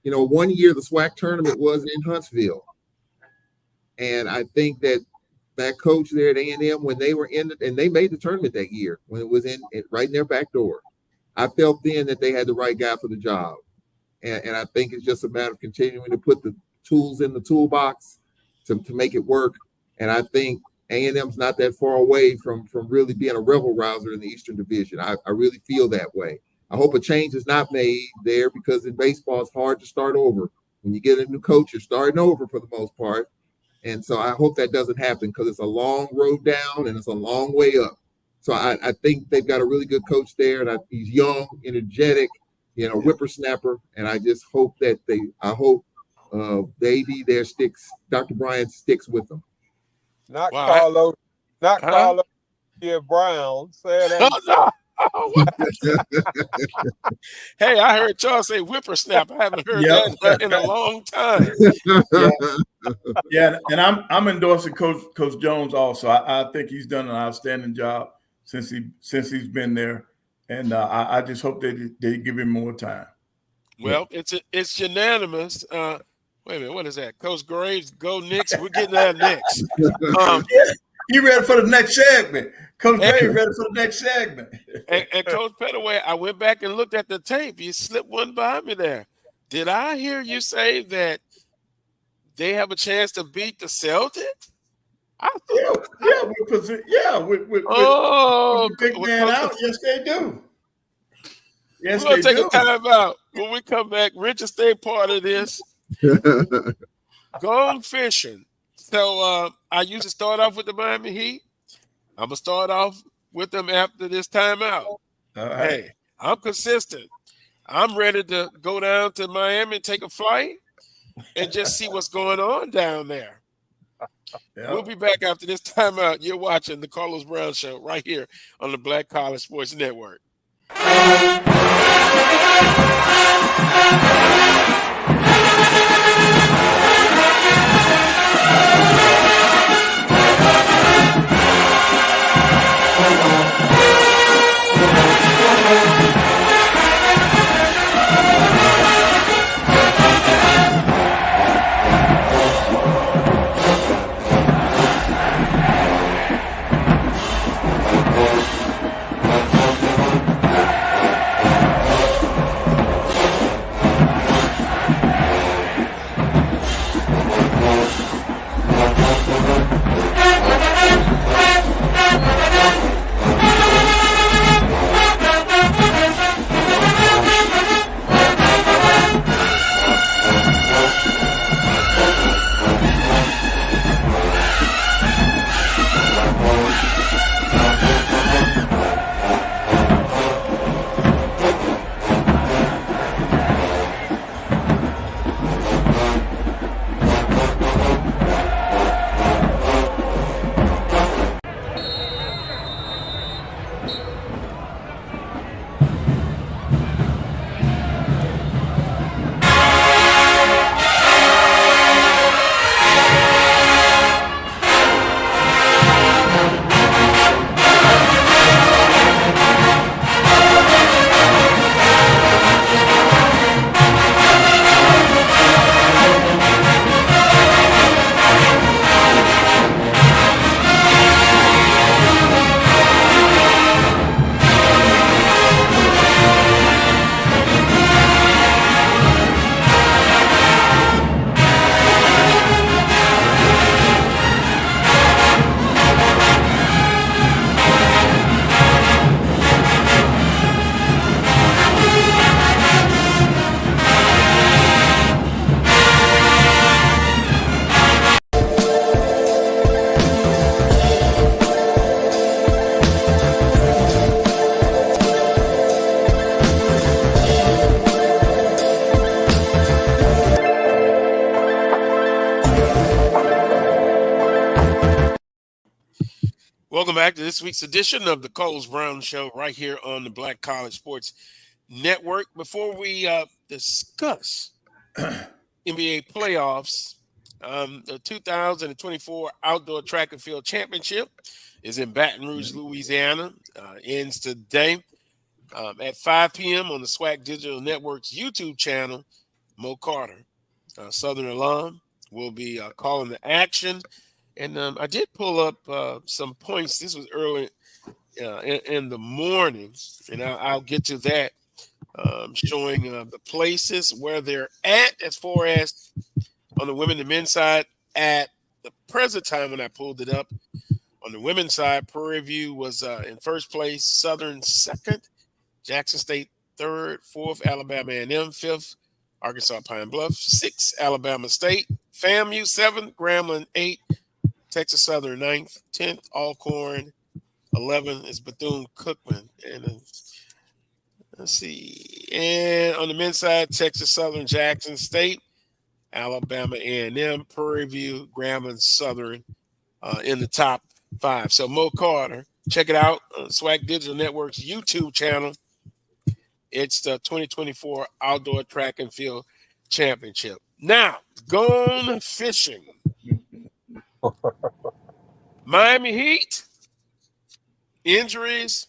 Speaker 2: You know, one year the SWAC tournament was in Huntsville. And I think that coach there at A&M, when they were in it, and they made the tournament that year, when it was right in their back door, I felt then that they had the right guy for the job. And I think it's just a matter of continuing to put the tools in the toolbox to make it work. And I think A&M's not that far away from really being a rebel rouser in the Eastern Division. I really feel that way. I hope a change is not made there, because in baseball it's hard to start over. When you get a new coach, you're starting over for the most part. And so I hope that doesn't happen, because it's a long road down and it's a long way up. So I think they've got a really good coach there, and he's young, energetic, you know, whippersnapper. And I just hope that the AD there Dr. Bryant sticks with them.
Speaker 4: Not Carlos Brown. Say that.
Speaker 1: Hey, I heard Charles say whippersnapper. I haven't heard that in a long time.
Speaker 3: Yeah, and I'm endorsing Coach Jones also. I think he's done an outstanding job since he's been there, and I just hope they give him more time.
Speaker 1: Well, it's unanimous. Wait a minute, what is that? Coach Graves, go Knicks. We're getting that next.
Speaker 3: He ready for the next segment. Coach Graves ready for the next segment.
Speaker 1: And Coach Pettaway, I went back and looked at the tape. You slipped one by me there. Did I hear you say that they have a chance to beat the Celtics?
Speaker 3: With big man out. Yes, they do. Yes,
Speaker 1: we're going to take a time out. When we come back, Richard, stay part of this. Gone fishing. So I used to start off with the Miami Heat. I'm going to start off with them after this timeout.
Speaker 3: All right.
Speaker 1: Hey, I'm consistent. I'm ready to go down to Miami and take a flight and just see what's going on down there. Yep. We'll be back after this timeout. You're watching the Carlos Brown Show right here on the Black College Sports Network. Welcome back to this week's edition of the Carlos Brown Show right here on the Black College Sports Network. Before we discuss NBA playoffs, the 2024 Outdoor Track and Field Championship is in Baton Rouge, Louisiana. Ends today at 5 p.m. on the SWAC Digital Network's YouTube channel. Mo Carter, Southern alum, will be calling the action. And I did pull up some points. This was early in the morning, and I'll get to that, showing the places where they're at as far as on the women and men's side. At the present time when I pulled it up, on the women's side, Prairie View was in first place, Southern second, Jackson State third, fourth, Alabama A&M fifth, Arkansas Pine Bluff sixth, Alabama State, FAMU seventh, Grambling eighth, Texas Southern 9th, 10th, Alcorn, 11th is Bethune-Cookman. And let's see. And on the men's side, Texas Southern, Jackson State, Alabama A&M, Prairie View, Grambling Southern in the top 5. So Mo Carter, check it out on SWAC Digital Network's YouTube channel. It's the 2024 Outdoor Track and Field Championship. Now, gone fishing. Miami Heat, injuries,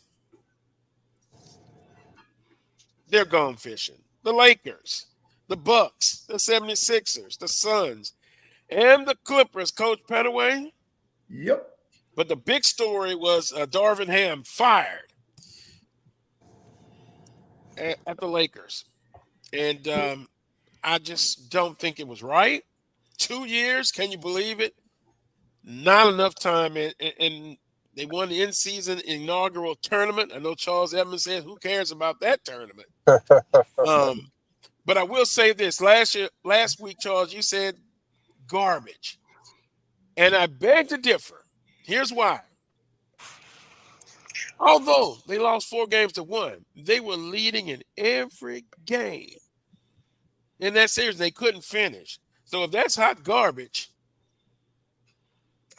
Speaker 1: they're gone fishing. The Lakers, the Bucks, the 76ers, the Suns, and the Clippers, Coach Pettaway.
Speaker 3: Yep.
Speaker 1: But the big story was Darvin Ham fired at the Lakers. And I just don't think it was right. 2 years, can you believe it? Not enough time, and they won the in-season inaugural tournament. I know Charles Edmond said, who cares about that tournament? But I will say this. Last week, Charles, you said garbage. And I beg to differ. Here's why. Although they lost 4 games to 1, they were leading in every game in that series. They couldn't finish. So if that's hot garbage,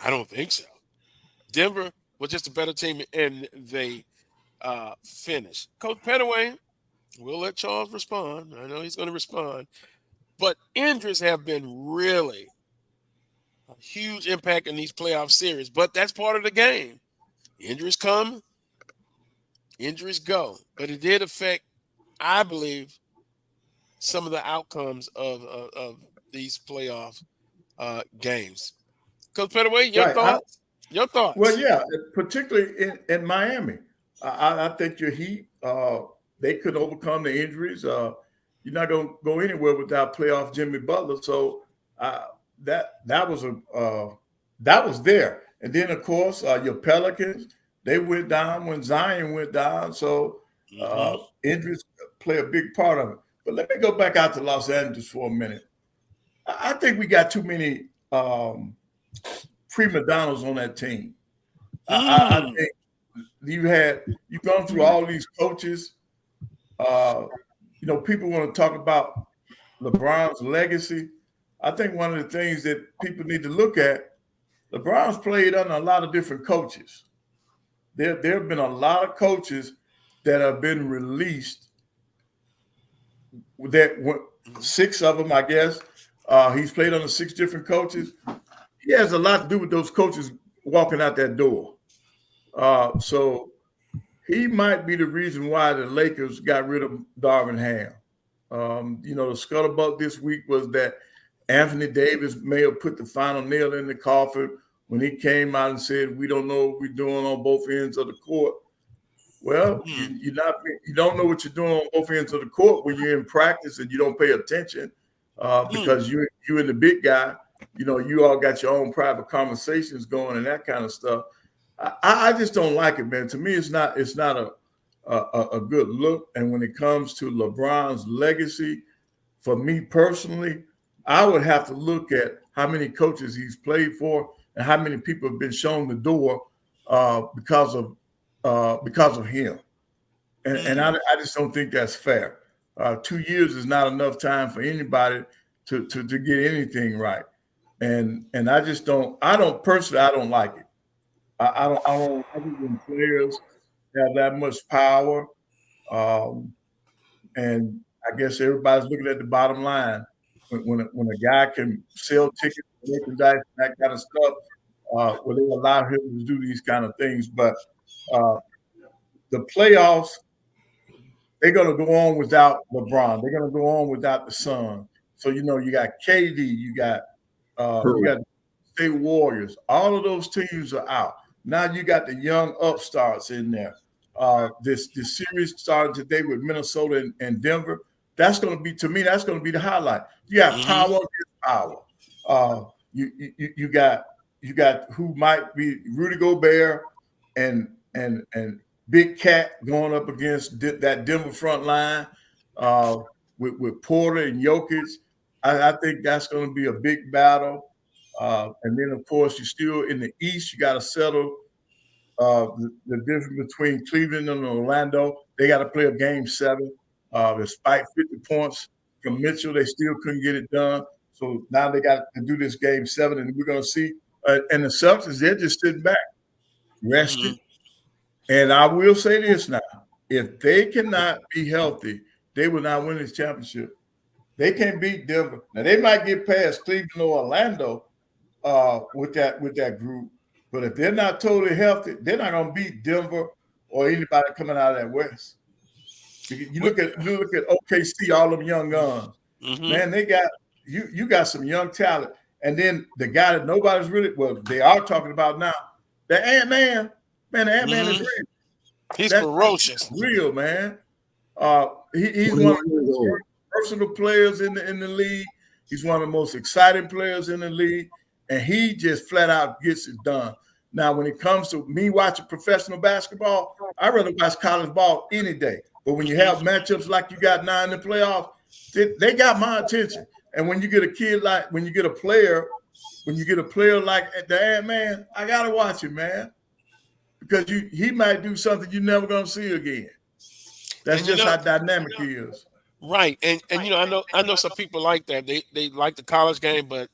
Speaker 1: I don't think so. Denver was just a better team, and they finished. Coach Pettaway, we'll let Charles respond. I know he's going to respond. But injuries have been really a huge impact in these playoff series. But that's part of the game. Injuries come, injuries go. But it did affect, I believe, some of the outcomes of these playoff games. Coach Pettaway, your thoughts? Your thoughts?
Speaker 3: Well, yeah, particularly in Miami. I think your Heat, they could overcome the injuries. You're not going to go anywhere without playoff Jimmy Butler. So that was there. And then, of course, your Pelicans, they went down when Zion went down. So injuries play a big part of it. But let me go back out to Los Angeles for a minute. I think we got too many prima donnas on that team. I think you've gone through all these coaches. People want to talk about LeBron's legacy. I think one of the things that people need to look at, LeBron's played under a lot of different coaches. There have been a lot of coaches that have been released. That 6 of them, I guess. He's played under 6 different coaches. He has a lot to do with those coaches walking out that door. So he might be the reason why the Lakers got rid of Darvin Ham. The scuttlebutt this week was that Anthony Davis may have put the final nail in the coffin when he came out and said, we don't know what we're doing on both ends of the court. Well, you don't know what you're doing on both ends of the court when you're in practice and you don't pay attention because you and the big guy, you all got your own private conversations going and that kind of stuff. I just don't like it, man. To me, it's not a good look. And when it comes to LeBron's legacy, for me personally, I would have to look at how many coaches he's played for and how many people have been shown the door because of him. And I just don't think that's fair. 2 years is not enough time for anybody to get anything right. And I don't like it. I don't like it when players have that much power. And I guess everybody's looking at the bottom line. When a guy can sell tickets, merchandise, that kind of stuff, well, they allow him to do these kind of things. But the playoffs, they're going to go on without LeBron. They're going to go on without the Sun. So you got KD, you got State Warriors. All of those teams are out. Now you got the young upstarts in there. This series started today with Minnesota and Denver. That's going to be, to me, that's going to be the highlight. You got power against power. You got who might be Rudy Gobert and Big Cat going up against that Denver front line with Porter and Jokic. I think that's going to be a big battle. And then, of course, you're still in the East. You got to settle the difference between Cleveland and Orlando. They got to play a game 7. Despite 50 points from Mitchell, they still couldn't get it done. So now they got to do this game 7, and we're going to see. And the Celtics, they're just sitting back, rested. And I will say this now. If they cannot be healthy, they will not win this championship. They can't beat Denver. Now, they might get past Cleveland or Orlando with that group. But if they're not totally healthy, they're not going to beat Denver or anybody coming out of that West. You look at OKC, all them young guns. Man, they got you got some young talent. And then the guy that nobody's really, they are talking about now, the Ant-Man. Man, the Ant-Man is real.
Speaker 1: He's ferocious.
Speaker 3: Real, man. He's one of the most versatile players in the league. He's one of the most exciting players in the league. And he just flat out gets it done. Now, when it comes to me watching professional basketball, I'd rather watch college ball any day. But when you have matchups like you got now in the playoffs, they got my attention. And when you get a player like the Ant-Man, I gotta watch him, man, because he might do something you're never gonna see again. That's just how dynamic he is.
Speaker 1: Right, and I know some people like that. They like the college game, but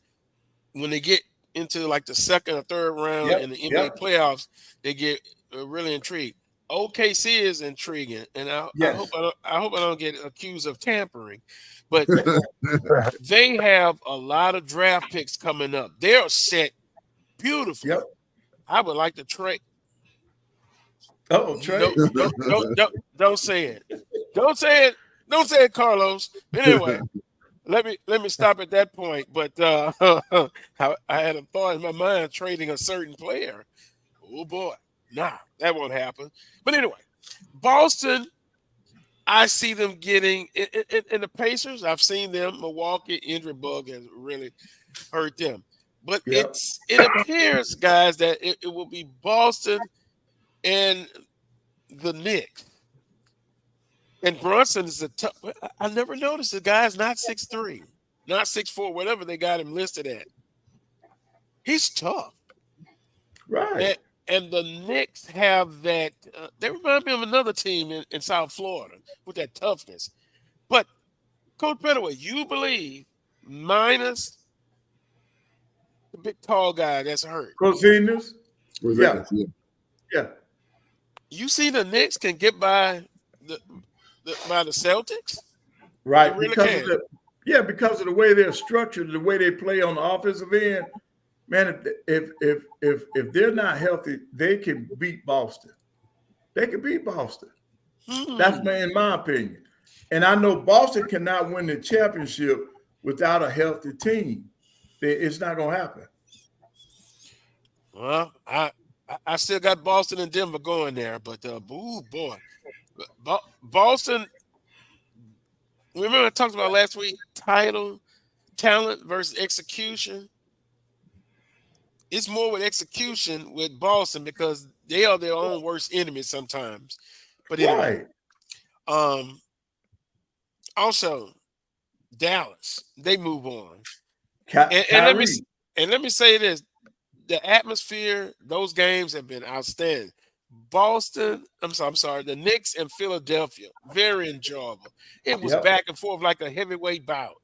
Speaker 1: when they get into like the second or third round in the NBA playoffs, they get really intrigued. OKC is intriguing, and I hope I don't get accused of tampering, but they have a lot of draft picks coming up. They're set beautifully.
Speaker 3: Yep.
Speaker 1: I would like to trade.
Speaker 3: Oh, trade!
Speaker 1: Don't say it. Don't say it. Don't say it, Carlos. Anyway, let me stop at that point. But I had a thought in my mind trading a certain player. Oh boy. Nah, that won't happen. But anyway, Boston, I see them getting in the Pacers. I've seen them. Milwaukee, injury bug has really hurt them. But it appears, guys, that it will be Boston and the Knicks. And Brunson is I never noticed the guy's not 6'3", not 6'4", whatever they got him listed at. He's tough.
Speaker 3: Right.
Speaker 1: And the Knicks have that. They remind me of another team in South Florida with that toughness. But, Coach Pettaway, you believe minus the big tall guy that's hurt.
Speaker 3: Cosinus?
Speaker 1: Yeah. You see the Knicks can get by the Celtics?
Speaker 3: Right.
Speaker 1: They really
Speaker 3: because of the way they're structured, the way they play on the offensive end. Man, if they're not healthy, they can beat Boston. They can beat Boston. That's in my opinion. And I know Boston cannot win the championship without a healthy team. It's not going to happen.
Speaker 1: Well, I still got Boston and Denver going there, but boy, Boston. Remember I talked about last week? Talent versus execution. It's more with execution with Boston because they are their own worst enemy sometimes. But anyway, also Dallas, they move on. And let me say this: the atmosphere, those games have been outstanding. Boston, the Knicks and Philadelphia, very enjoyable. It was back and forth like a heavyweight bout.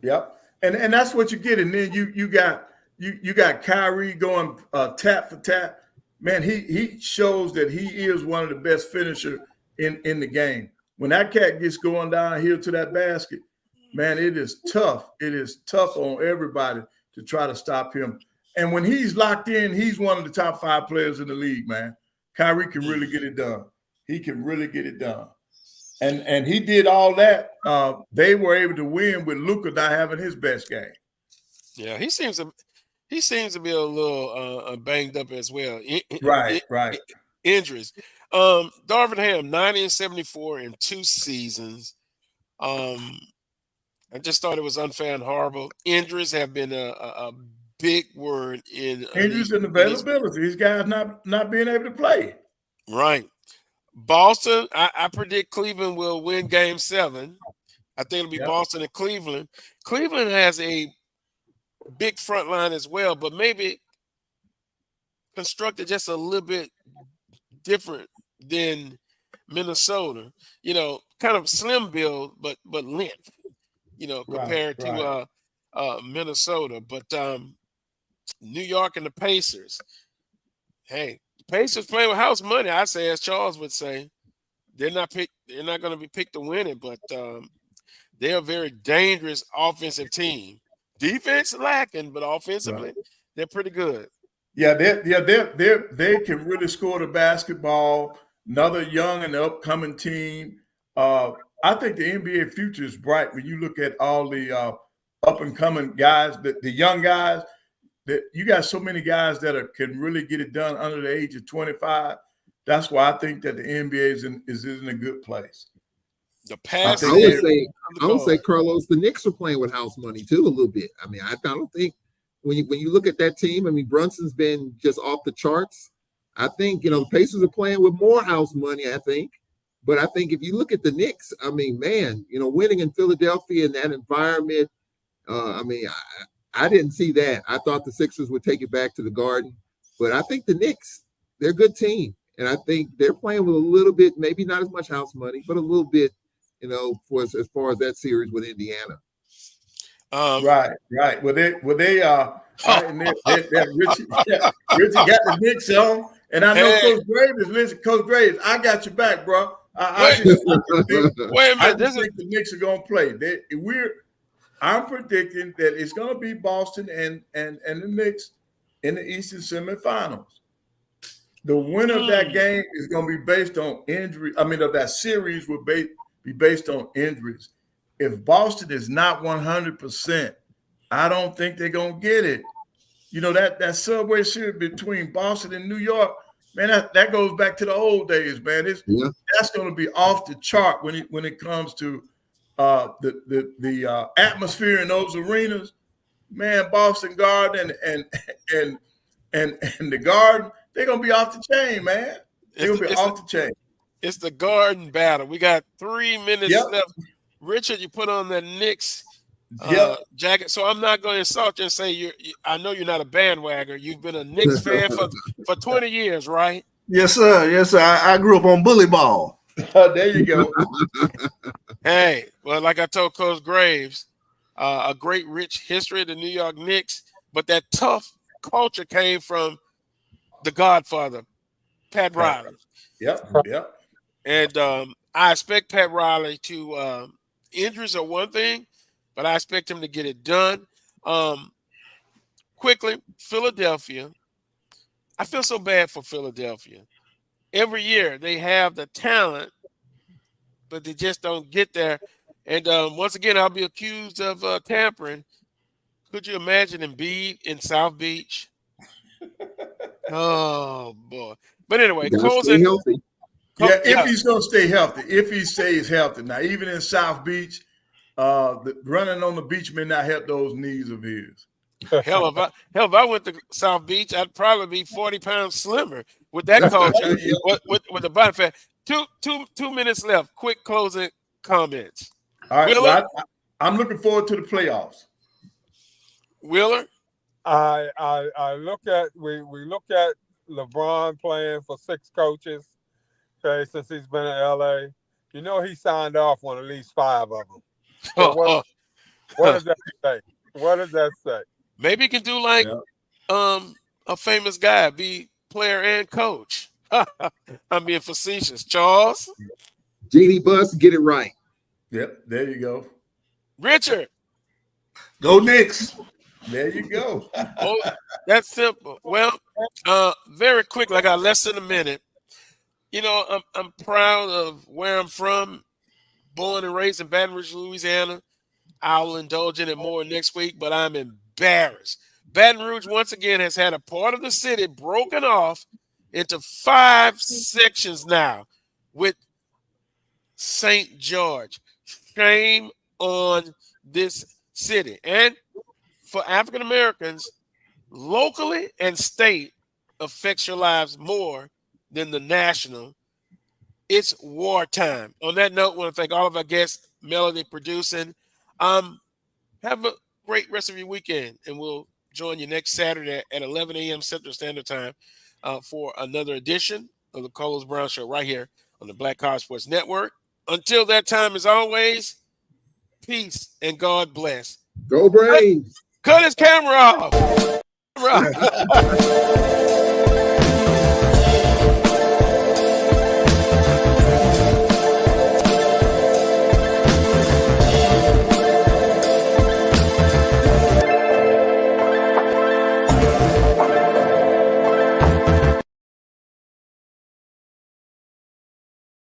Speaker 3: Yep, and that's what you get, and then you got you got Kyrie going tap for tap. Man, he shows that he is one of the best finishers in the game. When that cat gets going downhill to that basket, man, it is tough. It is tough on everybody to try to stop him. And when he's locked in, he's one of the top 5 players in the league, man. Kyrie can really get it done. He can really get it done. And he did all that. They were able to win with Luka not having his best game.
Speaker 1: Yeah, he seems to be a little banged up as well.
Speaker 3: Right.
Speaker 1: Injuries. Darvin Ham, 90-74 in 2 seasons. I just thought it was unfair and horrible. Injuries have been a big word in
Speaker 3: injuries and availability. These guys not being able to play.
Speaker 1: Right. Boston, I predict Cleveland will win Game 7. I think it'll be Boston and Cleveland. Cleveland has a big front line as well, but maybe constructed just a little bit different than Minnesota. Kind of slim build, but length. Compared to Minnesota. But New York and the Pacers. Hey, the Pacers playing with house money. I say, as Charles would say, they're not going to be picked to win it, but they're a very dangerous offensive team. Defense lacking, but offensively, they're pretty good.
Speaker 3: Yeah, they can really score the basketball. Another young and upcoming team. I think the NBA future is bright when you look at all the up and coming guys, the young guys. That you got so many guys that can really get it done under the age of 25. That's why I think that the NBA is in a good place.
Speaker 1: The past,
Speaker 2: I would say, Carlos, the Knicks are playing with house money too a little bit. I mean, I don't think when you look at that team, I mean, Brunson's been just off the charts. I think the Pacers are playing with more house money. I think, but I think if you look at the Knicks, I mean, man, winning in Philadelphia in that environment. I didn't see that. I thought the Sixers would take it back to the Garden, but I think the Knicks, they're a good team, and I think they're playing with a little bit, maybe not as much house money, but a little bit. For as far as that series with Indiana.
Speaker 3: Right. Well, they Richie got the Knicks on, and I know Coach Graves is listening. Coach Graves, I got your back, bro.
Speaker 1: Wait a minute.
Speaker 3: I think the Knicks are gonna play. I'm predicting that it's gonna be Boston and the Knicks in the Eastern semifinals. The winner of that game is gonna be based on injury. Of that series will be based on injuries. If Boston is not 100%, I don't think they're going to get it. That subway series between Boston and New York, man, that goes back to the old days, man. That's going to be off the chart when it comes to the atmosphere in those arenas. Man, Boston Garden and the Garden, they're going to be off the chain, man. They're going to be off the chain.
Speaker 1: It's the Garden battle. We got 3 minutes left. Richard, you put on that Knicks jacket. So I'm not going to insult you and say I know you're not a bandwagon. You've been a Knicks fan for 20 years, right?
Speaker 18: Yes, sir. Yes, sir. I grew up on bully ball.
Speaker 3: There you go.
Speaker 1: Hey, well, like I told Coach Graves, a great rich history of the New York Knicks, but that tough culture came from the Godfather, Pat Riley.
Speaker 3: Yep.
Speaker 1: And I expect Pat Riley to injuries are one thing, but I expect him to get it done. Quickly, Philadelphia. I feel so bad for Philadelphia. Every year they have the talent, but they just don't get there. And once again, I'll be accused of tampering. Could you imagine Embiid in South Beach? Oh, boy. But anyway, closing.
Speaker 3: If he's going to stay healthy, if he stays healthy. Now, even in South Beach, running on the beach may not help those knees of his.
Speaker 1: Hell, if I went to South Beach, I'd probably be 40 pounds slimmer with that culture, with the body fat. Two minutes left. Quick closing comments.
Speaker 3: All right, well, I'm looking forward to the playoffs.
Speaker 1: Wheeler?
Speaker 4: I look at we look at LeBron playing for 6 coaches. Okay, since he's been in LA, he signed off on at least 5 of them. So what does that say? What does that say?
Speaker 1: Maybe he can do like a famous guy, be player and coach. I'm being facetious. Charles?
Speaker 2: Genie Bus, get it right.
Speaker 3: Yep, there you go.
Speaker 1: Richard?
Speaker 18: Go Knicks.
Speaker 3: There you go.
Speaker 1: Oh, that's simple. Well, very quickly, I got less than a minute. You know, I'm proud of where I'm from, born and raised in Baton Rouge, Louisiana. I'll indulge in it more next week, but I'm embarrassed. Baton Rouge, once again, has had a part of the city broken off into 5 sections now with St. George. Shame on this city. And for African Americans, locally and state affects your lives more than the national. It's wartime. On that note, I want to thank all of our guests, Melody producing. Have a great rest of your weekend, and we'll join you next Saturday at 11 a.m. Central Standard Time for another edition of the Carlos Brown Show right here on the Black College Sports Network. Until that time, as always, peace and God bless.
Speaker 2: Go Braves.
Speaker 1: Cut his camera off.